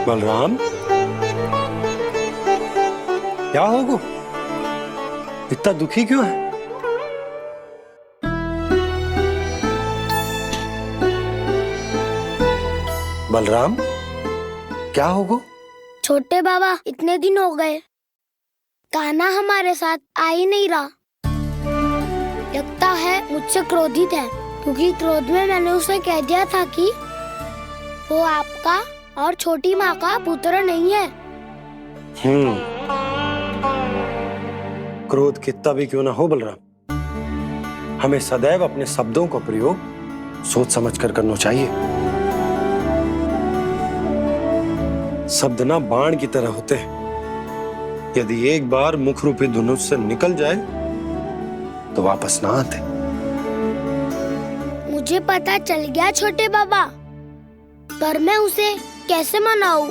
बलराम, क्या होगा? इतना दुखी क्यों है? बलराम, क्या होगा? छोटे बाबा, इतने दिन हो गए कान्हा हमारे साथ आ ही नहीं रहा। लगता है मुझसे क्रोधित है, क्योंकि क्रोध में मैंने उसे कह दिया था कि वो आपका और छोटी माँ का पुत्र नहीं है। क्रोध कितना भी क्यों ना हो बलराम, हमें सदैव अपने शब्दों का प्रयोग सोच समझ कर करना चाहिए। शब्द ना बाण की तरह होते हैं, यदि एक बार मुख रूपी धनुष से निकल जाए तो वापस ना आते। मुझे पता चल गया छोटे बाबा, पर मैं उसे कैसे मनाऊं?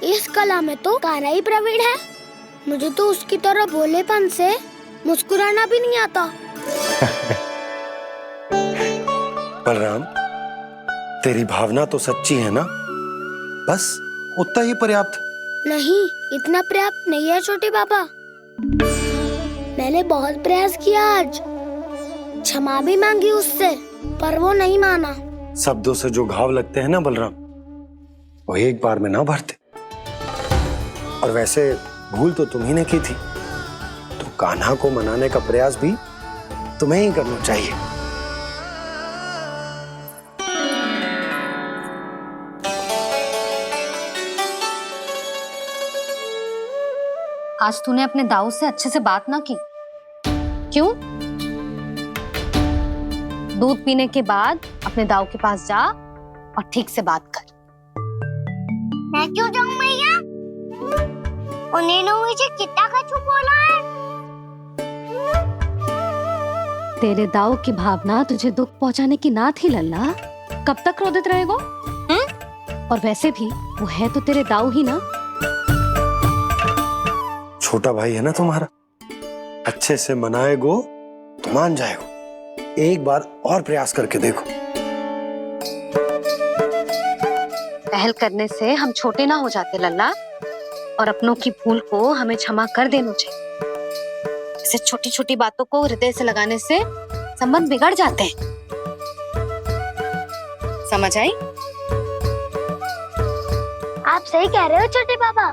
इस कला में तो कान्हा ही प्रवीण है। मुझे तो उसकी तरह भोलेपन से मुस्कुराना भी नहीं आता। बलराम, तेरी भावना तो सच्ची है ना, बस उतना ही पर्याप्त। नहीं, इतना पर्याप्त नहीं है छोटे बाबा। मैंने बहुत प्रयास किया आज, क्षमा भी मांगी उससे, पर वो नहीं माना। शब्दों से जो घाव लगते हैं ना बलराम, वो एक बार में ना भरते। और वैसे भूल तो तुम्ही ने की थी, तो कान्हा को मनाने का प्रयास भी तुम्हें ही करना चाहिए। आज तूने अपने दाऊ से अच्छे से बात ना की, क्यों? दूध पीने के बाद अपने दाऊ के पास जा और ठीक से बात कर। मैं क्यों जाऊं मैया? उन्होंने मुझे कितना कछु बोला है। तेरे दाऊ की भावना तुझे दुख पहुंचाने की ना थी लल्ला। कब तक क्रोधित रहेगो? और वैसे भी वो है तो तेरे दाऊ ही ना। छोटा भाई है ना तुम्हारा, अच्छे से मनाएगो तो मान जाएगो। एक बार और प्रयास करके देखो। पहल करने से हम छोटे ना हो जाते लल्ला, और अपनों की भूल को हमें क्षमा कर देना चाहिए। ऐसे छोटी छोटी बातों को हृदय से लगाने से संबंध बिगड़ जाते हैं। समझ आई? आप सही कह रहे हो छोटे बाबा।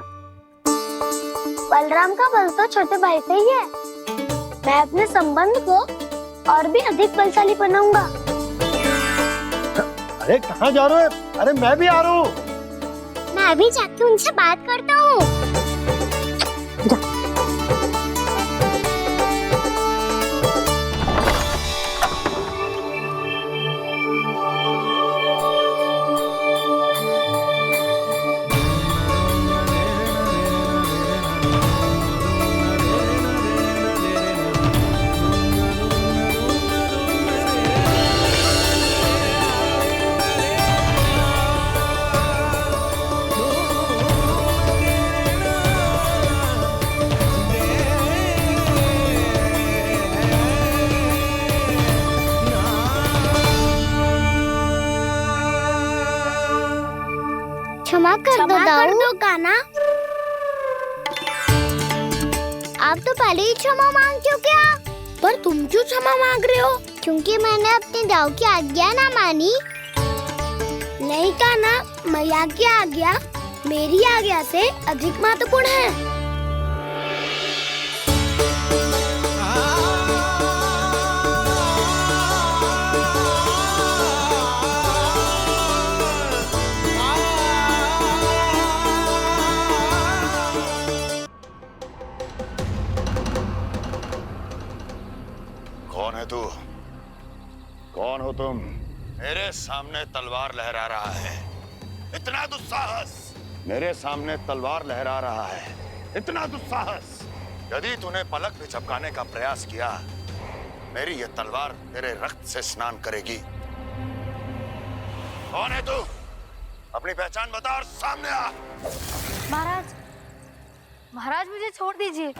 बलराम का बल तो छोटे भाई से ही है। मैं अपने संबंध को और भी अधिक बलशाली बनाऊंगा। अरे कहाँ जा रहे हो? अरे मैं भी आ रहा हूँ। मैं अभी जाके उनसे बात करता हूँ। क्षमा कर दो कान्हा। आप तो पहले ही क्षमा मांग चुके हो। पर तुम क्यों क्षमा मांग रहे हो? क्योंकि मैंने अपने दाऊ की आज्ञा ना मानी। नहीं कान्हा, मैया की आज्ञा मेरी आज्ञा से अधिक महत्वपूर्ण है। कौन है तू? कौन हो तुम? मेरे सामने तलवार लहरा रहा है, इतना दुस्साहस! मेरे सामने तलवार लहरा रहा है, इतना दुस्साहस! यदि तूने पलक भी झपकाने का प्रयास किया, मेरी ये तलवार तेरे रक्त से स्नान करेगी। कौन है तू? अपनी पहचान बता और सामने आ। महाराज, महाराज मुझे छोड़ दीजिए।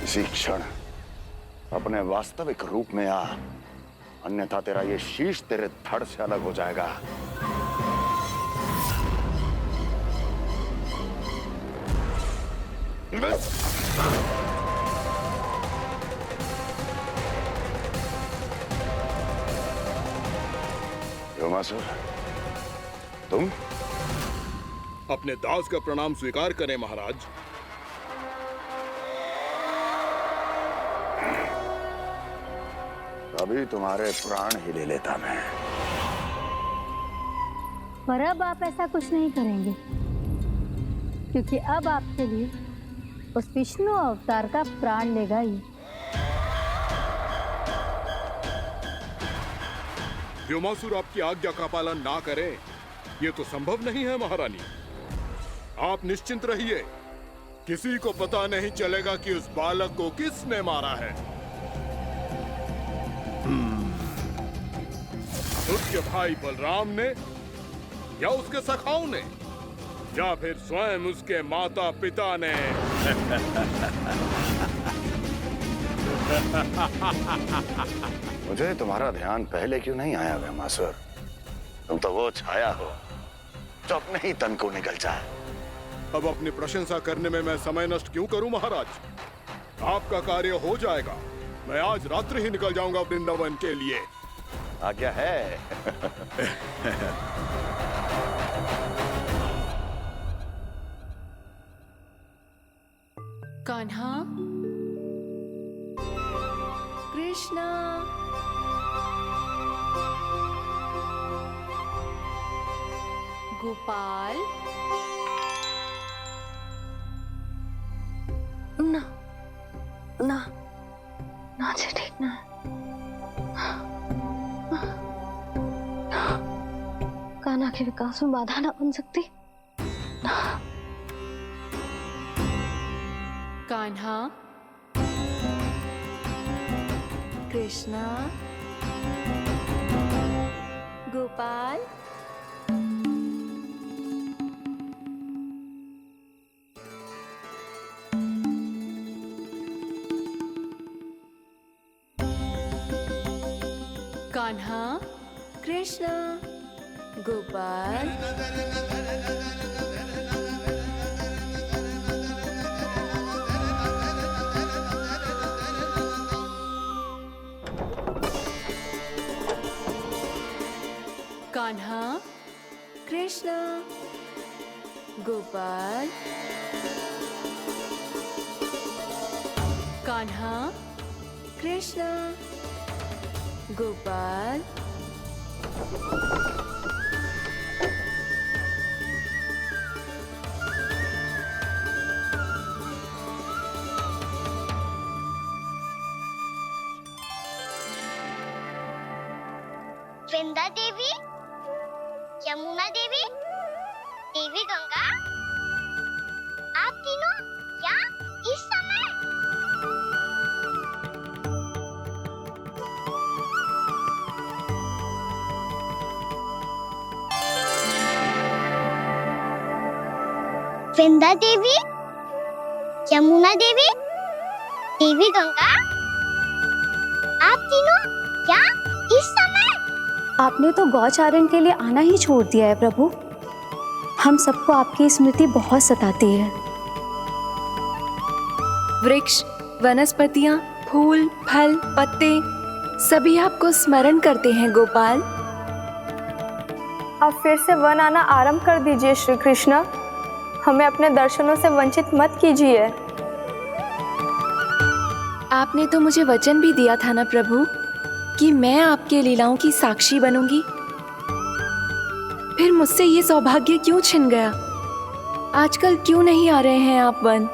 इसी क्षण अपने वास्तविक रूप में आ, अन्यथा तेरा ये शीश तेरे धड़ से अलग हो जाएगा। व्योमासुर, तुम? अपने दास का प्रणाम स्वीकार करें महाराज। अभी तुम्हारे प्राण ही ले लेता मैं। पर अब आप ऐसा कुछ नहीं करेंगे, क्योंकि अब आपके लिए उस विष्णु अवतार का प्राण लेगा ही। व्योमासुर आपकी आज्ञा का पालन ना करे, ये तो संभव नहीं है महारानी। आप निश्चिंत रहिए, किसी को पता नहीं चलेगा कि उस बालक को किसने मारा है। उसके भाई बलराम ने, या उसके सखाओं ने, या फिर स्वयं उसके माता पिता ने। मुझे तुम्हारा ध्यान पहले क्यों नहीं आया व्योमासुर? तुम तो वो छाया हो जो अपने ही तन को निकल जाए। अब अपनी प्रशंसा करने में मैं समय नष्ट क्यों करूं महाराज? आपका कार्य हो जाएगा। मैं आज रात्रि ही निकल जाऊंगा वृंदावन के लिए। आज्ञा है। कान्हा, कृष्णा, गोपाल। ना ना ना जी, ठीक ना। कान्हा के विकास में बाधा ना बन सकती। कान्हा, कृष्णा, गोपाल। कान्हा, कृष्णा, गोपाल। कान्हा, कृष्णा, गोपाल। कान्हा, कृष्णा, गोपाल। वृंदा देवी, यमुना देवी, देवी गंगा, आप तीनों यहाँ इस समय? वृंदा देवी, यमुना देवी, देवी गंगा, आप तीनों क्या इस समय? आपने तो गौचारण के लिए आना ही छोड़ दिया है प्रभु। हम सबको आपकी स्मृति बहुत सताती है। वृक्ष, वनस्पतियां, फूल, फल, पत्ते सभी आपको स्मरण करते हैं गोपाल। अब फिर से वन आना आरंभ कर दीजिए श्री कृष्ण। हमें अपने दर्शनों से वंचित मत कीजिए। आपने तो मुझे वचन भी दिया था ना प्रभु कि मैं आपके लीलाओं की साक्षी बनूंगी। फिर मुझसे ये सौभाग्य क्यों छिन गया? आजकल क्यों नहीं आ रहे हैं आप वन?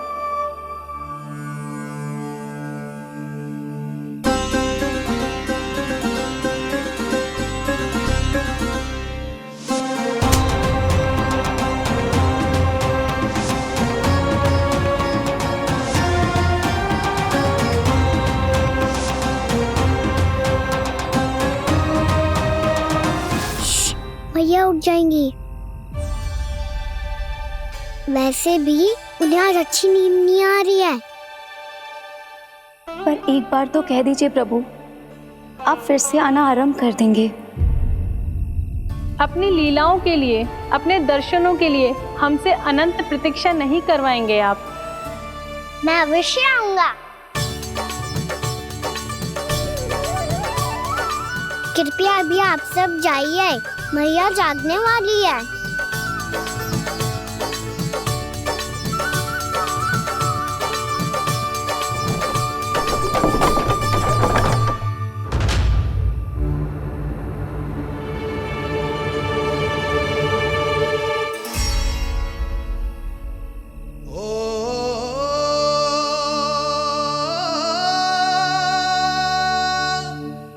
भैया उठ जाएंगी। वैसे भी उन्हें आज अच्छी नींद नहीं आ रही है। पर एक बार तो कह दीजिए प्रभु, आप फिर से आना आरंभ कर देंगे। अपनी लीलाओं के लिए, अपने दर्शनों के लिए हमसे अनंत प्रतीक्षा नहीं करवाएंगे आप? मैं अवश्य आऊंगा। कृपया अभी आप सब जाइए, मैया जागने वाली है।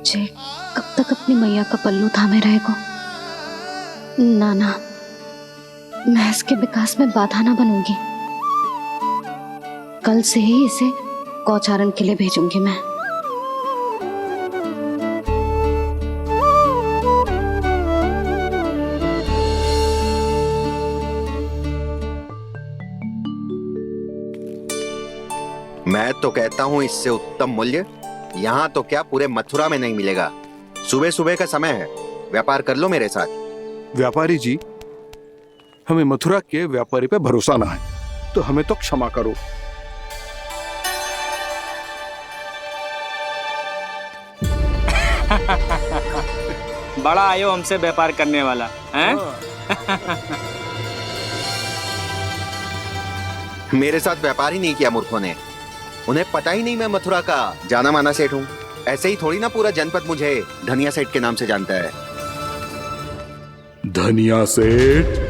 जे कब तक अपनी मैया का पल्लू थामे रहेगा? ना ना, मैं इसके विकास में बाधा ना बनूंगी। कल से ही इसे गौचारण के लिए भेजूंगी मैं। मैं तो कहता हूँ इससे उत्तम मूल्य यहाँ तो क्या पूरे मथुरा में नहीं मिलेगा। सुबह सुबह का समय है, व्यापार कर लो मेरे साथ। व्यापारी जी, हमें मथुरा के व्यापारी पे भरोसा ना है, तो हमें तो क्षमा करो। बड़ा आयो हमसे व्यापार करने वाला हैं? मेरे साथ व्यापार ही नहीं किया मूर्खों ने। उन्हें पता ही नहीं मैं मथुरा का जाना माना सेठ हूँ। ऐसे ही थोड़ी ना पूरा जनपद मुझे धनिया सेठ के नाम से जानता है। धनिया सेठ?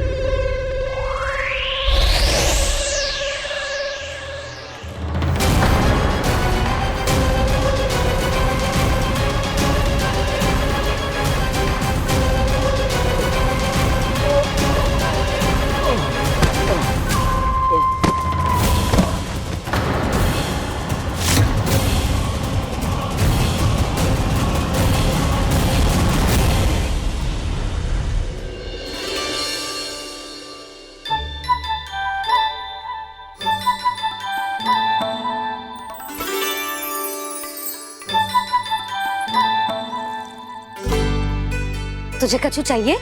तुझे कछु चाहिए?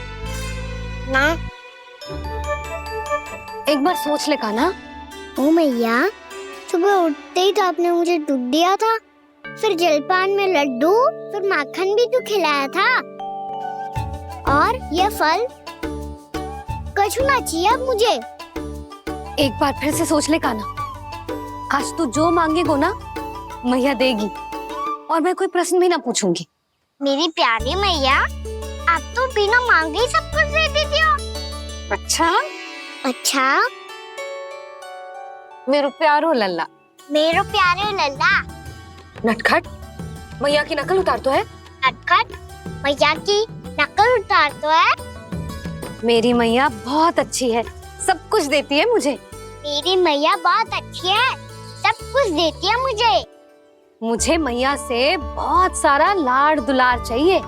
ना। एक बार सोच ले कान्हा। ओ मैया, सुबह उठते ही तो आपने मुझे दूध दिया था, फिर जलपान में लड्डू, फिर माखन भी तो खिलाया था। और ये फल कछु ना चाहिए अब मुझे। एक बार फिर से सोच ले कान्हा। आज तू जो मांगेगो ना, मैया देगी, और मैं कोई प्रश्न भी ना पूछूंगी। मेरी प्यारी मैया, आप तो बिना मांगे ही सब कुछ दे देती हो। अच्छा? अच्छा? मेरो प्यारो लल्ला। मेरो प्यारे लल्ला। नटखट, मैया की नकल उतार तो है। नटखट, मैया की नकल उतार तो है। मेरी मैया बहुत अच्छी है, सब कुछ देती है मुझे। मेरी मैया बहुत अच्छी है, सब कुछ देती है मुझे। मुझे मैया से बहुत सारा लाड़ दुलार चाहिए।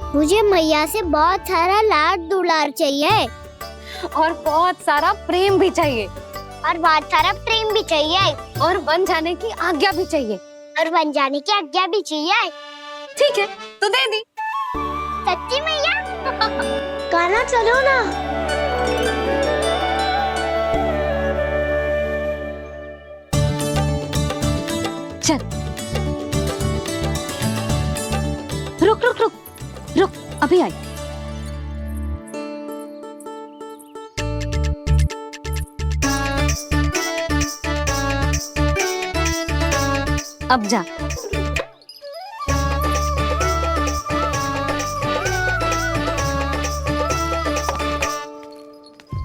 मुझे मैया से बहुत सारा लाड दुलार चाहिए। और बहुत सारा प्रेम भी चाहिए। और बहुत सारा प्रेम भी चाहिए और बन जाने की आज्ञा भी चाहिए। और बन जाने की आज्ञा भी चाहिए। ठीक है, तो दे दी। सच्ची मैया? गाना चलो ना। चल, रुक रुक रुक रुक, अभी आई। अब जा।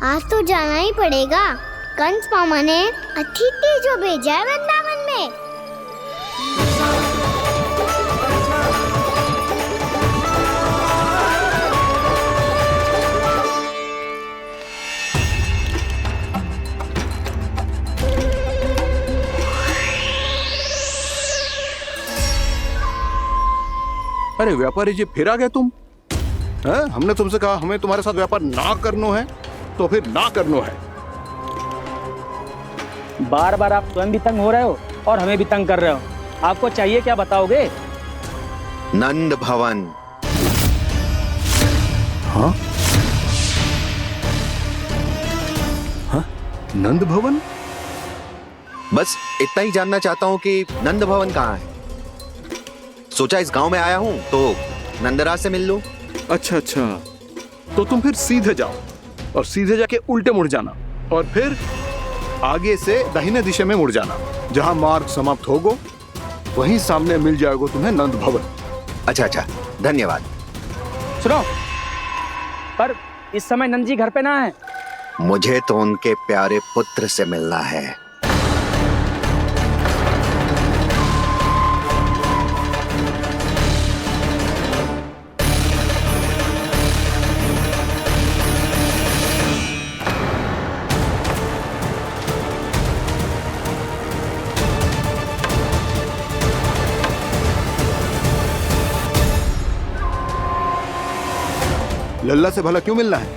आज तो जाना ही पड़ेगा। कंस मामा ने अतिथि जो भेजा है वृंदावन में। अरे व्यापारी जी, फिर आ गए तुम? हैं? हमने तुमसे कहा हमें तुम्हारे साथ व्यापार ना करनो है, तो फिर ना करनो है। बार बार आप स्वयं भी तंग हो रहे हो और हमें भी तंग कर रहे हो। आपको चाहिए क्या बताओगे? नंद भवन। हाँ? हाँ? नंद भवन? बस इतना ही जानना चाहता हूँ कि नंद भवन कहाँ है। सोचा इस गांव में आया हूँ तो नंदराज से मिल लूं। अच्छा अच्छा, तो तुम फिर सीधे जाओ और सीधे जाके उल्टे मुड़ जाना और फिर आगे से दाहिने दिशा में मुड़ जाना। जहाँ मार्ग समाप्त होगो वहीं सामने मिल जाएगा तुम्हें नंद भवन। अच्छा अच्छा, धन्यवाद। सुनो, पर इस समय नंद जी घर पे ना है। मुझे तो उनके प्यारे पुत्र से मिलना है। लल्ला से भला क्यों मिलना है?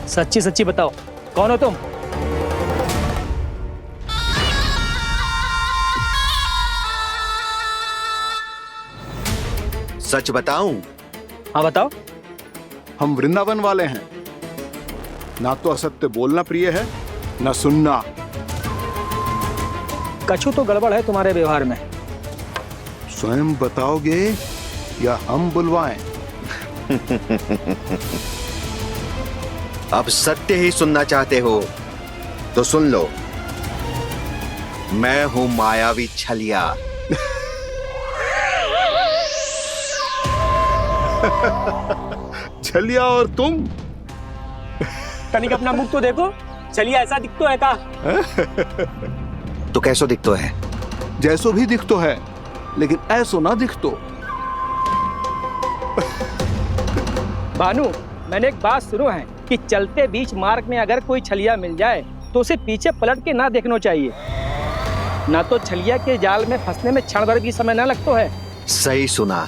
सच्ची सच्ची बताओ, कौन हो तुम? सच बताऊं? हाँ बताओ। हम वृंदावन वाले हैं। ना तो असत्य बोलना प्रिय है, ना सुनना। कछु तो गड़बड़ है तुम्हारे व्यवहार में। स्वयं बताओगे या हम बुलवाएं? अब सत्य ही सुनना चाहते हो तो सुन लो। मैं हूं मायावी छलिया। छलिया और तुम? तनिक अपना मुख तो देखो, छलिया ऐसा दिखतो है का? तो कैसो दिखतो है? जैसो भी दिखतो है, लेकिन ऐसो ना दिखतो। भानु, मैंने एक बात सुनो है कि चलते बीच मार्ग में अगर कोई छलिया मिल जाए तो उसे पीछे पलट के ना देखना चाहिए। ना तो छलिया के जाल में फंसने में क्षण भर भी समय ना लगता है। सही सुना।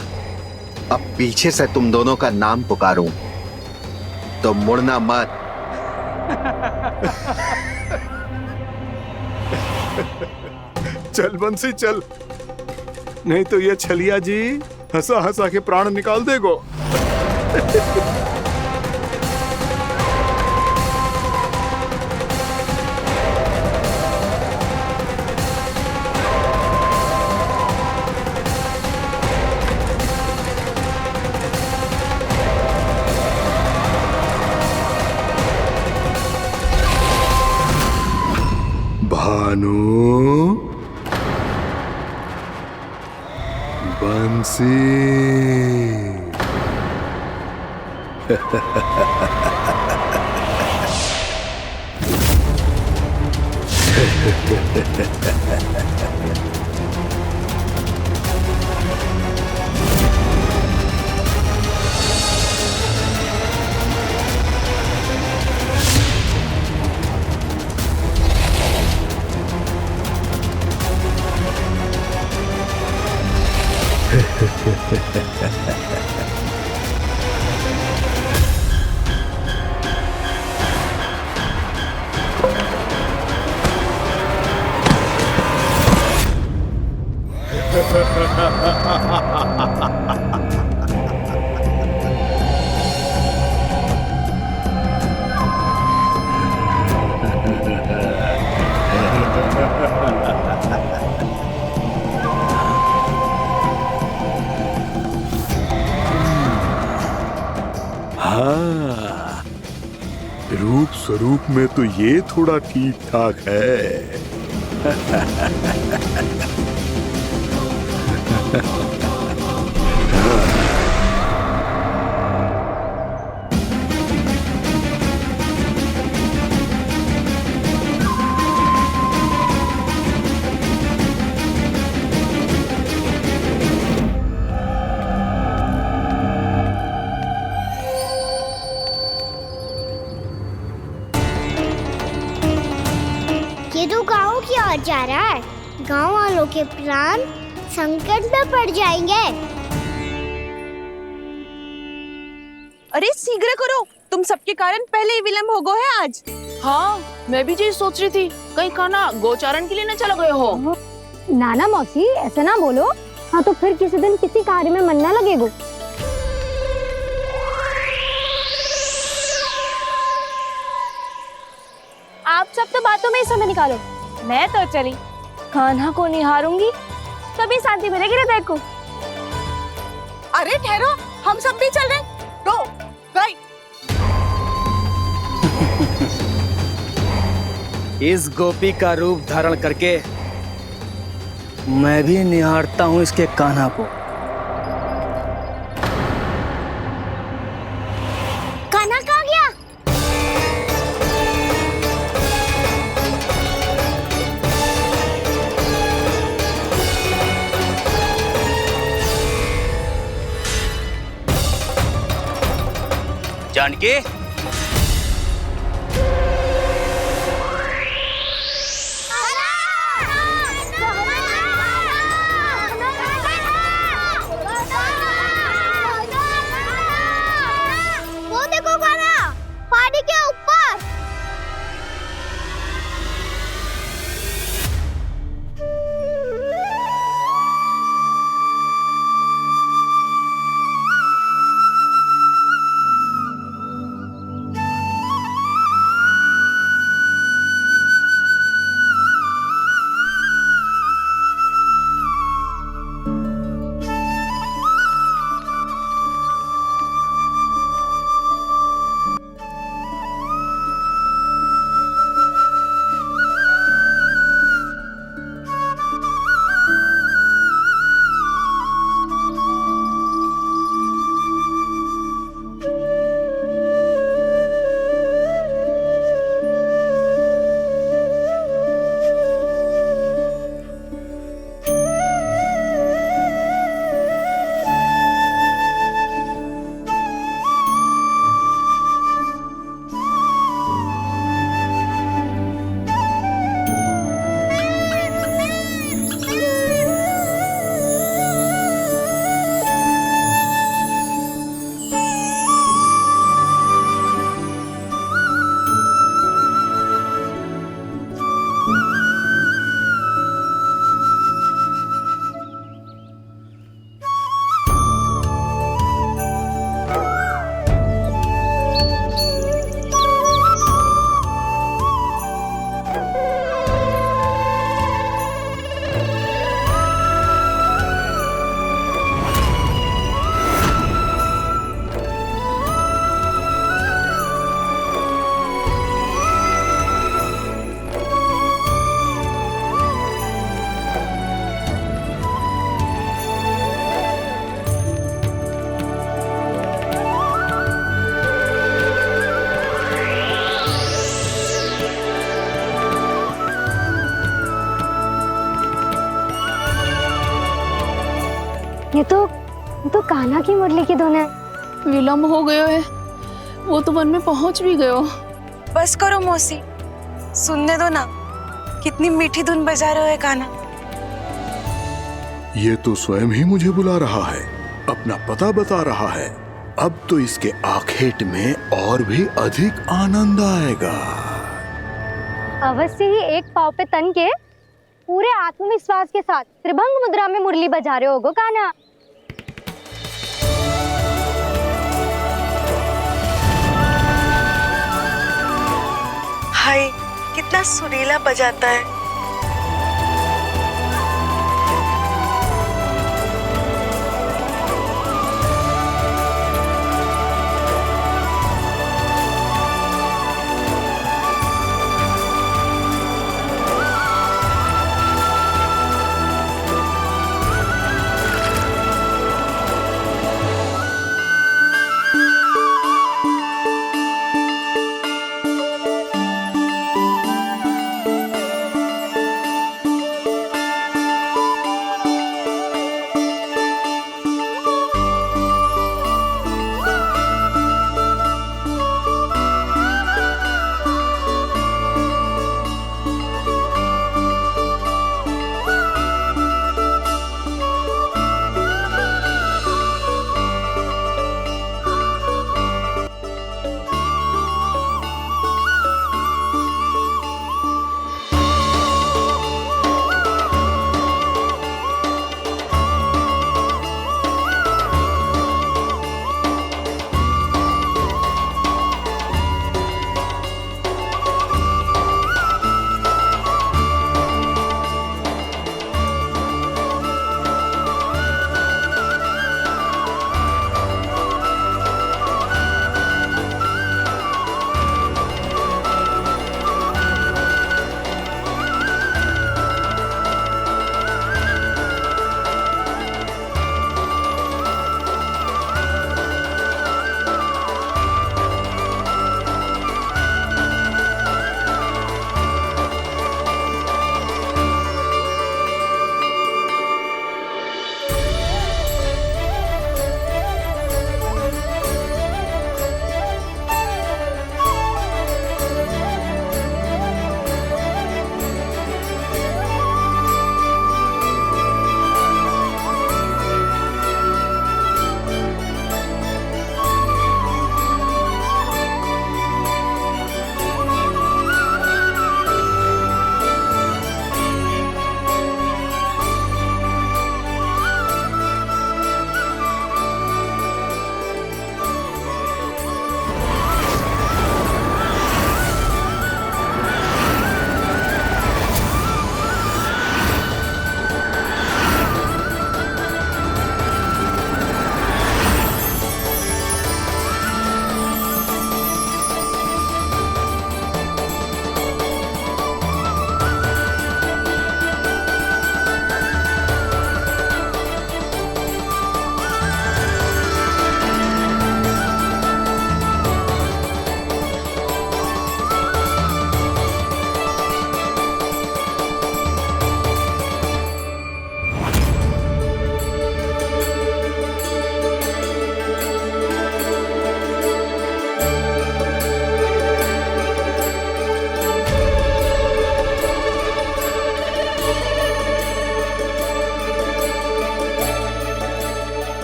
अब पीछे से तुम दोनों का नाम पुकारूं तो मुड़ना मत। चल बंसी चल, नहीं तो ये छलिया जी हंसा हंसा के प्राण निकाल देगो। भानु, बंसी। हाँ, रूप स्वरूप में तो ये थोड़ा ठीक ठाक है। ये तो गाँव की ओर जा रहा है। गाँव वालों के प्राण संकट में पड़ जाएंगे। अरे शीघ्र करो, तुम सबके कारण पहले ही विलम्ब हो गए है आज। हाँ, मैं भी यही सोच रही थी, कहीं खाना गोचारण के लिए न चला गए हो। नाना मौसी ऐसे ना बोलो। हाँ तो फिर किसी दिन किसी कार्य में मन ना लगेगा। आप सब तो बातों में ही समय निकालो। मैं तो चली कान्हा को निहारूंगी, तभी शांति मिलेगी हृदय को। अरे ठहरो, हम सब भी चल रहे हैं। रो, गई। इस गोपी का रूप धारण करके मैं भी निहारता हूँ इसके कान्हा को। कान्हा कहाँ गया? जानकी, वो देखो कान्हा, पहाड़ी के ऊपर। ये तो कान्हा की मुरली की धुन है। विलम्ब हो गयो है, वो तो वन में पहुंच भी गयो। बस करो मौसी, सुनने दो ना, कितनी मीठी धुन बजा रहे हो कान्हा। ये तो स्वयं ही मुझे बुला रहा है, अपना पता बता रहा है। अब तो इसके आखेट में और भी अधिक आनंद आएगा। अवश्य ही एक पाँव पे तन के पूरे आत्मविश्वास के साथ त्रिभंग मुद्रा में मुरली बजा रहे होगो कान्हा। हाय, कितना सुरीला बजाता है।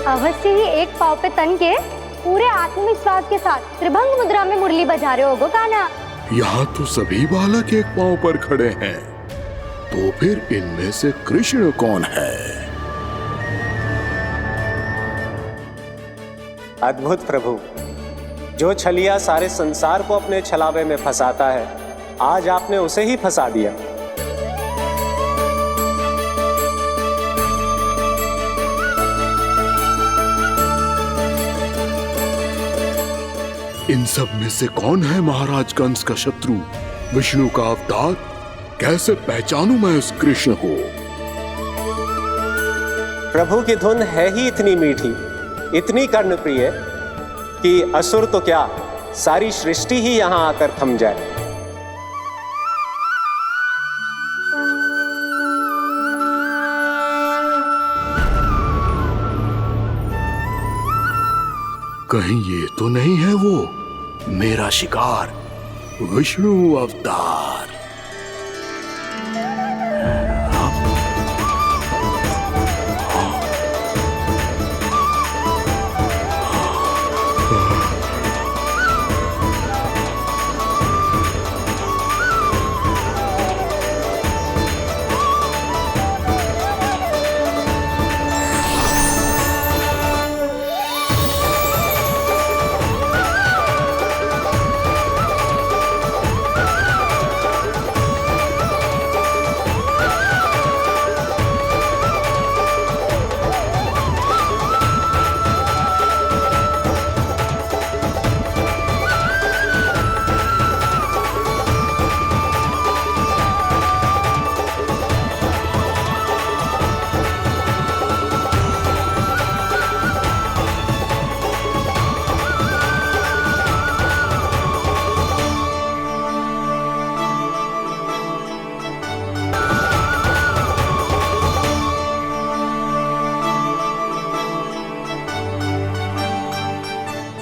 अवश्य ही एक पाव पे तन के पूरे आत्मविश्वास के साथ त्रिभंग मुद्रा में मुरली बजा रहे होगो कान्हा। यहाँ तो सभी बालक एक पांव पर खड़े हैं, तो फिर इनमें से कृष्ण कौन है? अद्भुत प्रभु, जो छलिया सारे संसार को अपने छलावे में फंसाता है, आज आपने उसे ही फंसा दिया। इन सब में से कौन है महाराज कंस का शत्रु, विष्णु का अवतार? कैसे पहचानूं मैं उस कृष्ण को? प्रभु की धुन है ही इतनी मीठी, इतनी कर्णप्रिय कि असुर तो क्या, सारी सृष्टि ही यहां आकर थम जाए। कहीं ये तो नहीं है वो मेरा शिकार, विष्णु अवतार?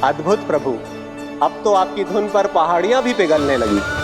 अद्भुत प्रभु, अब तो आपकी धुन पर पहाड़ियां भी पिघलने लगी।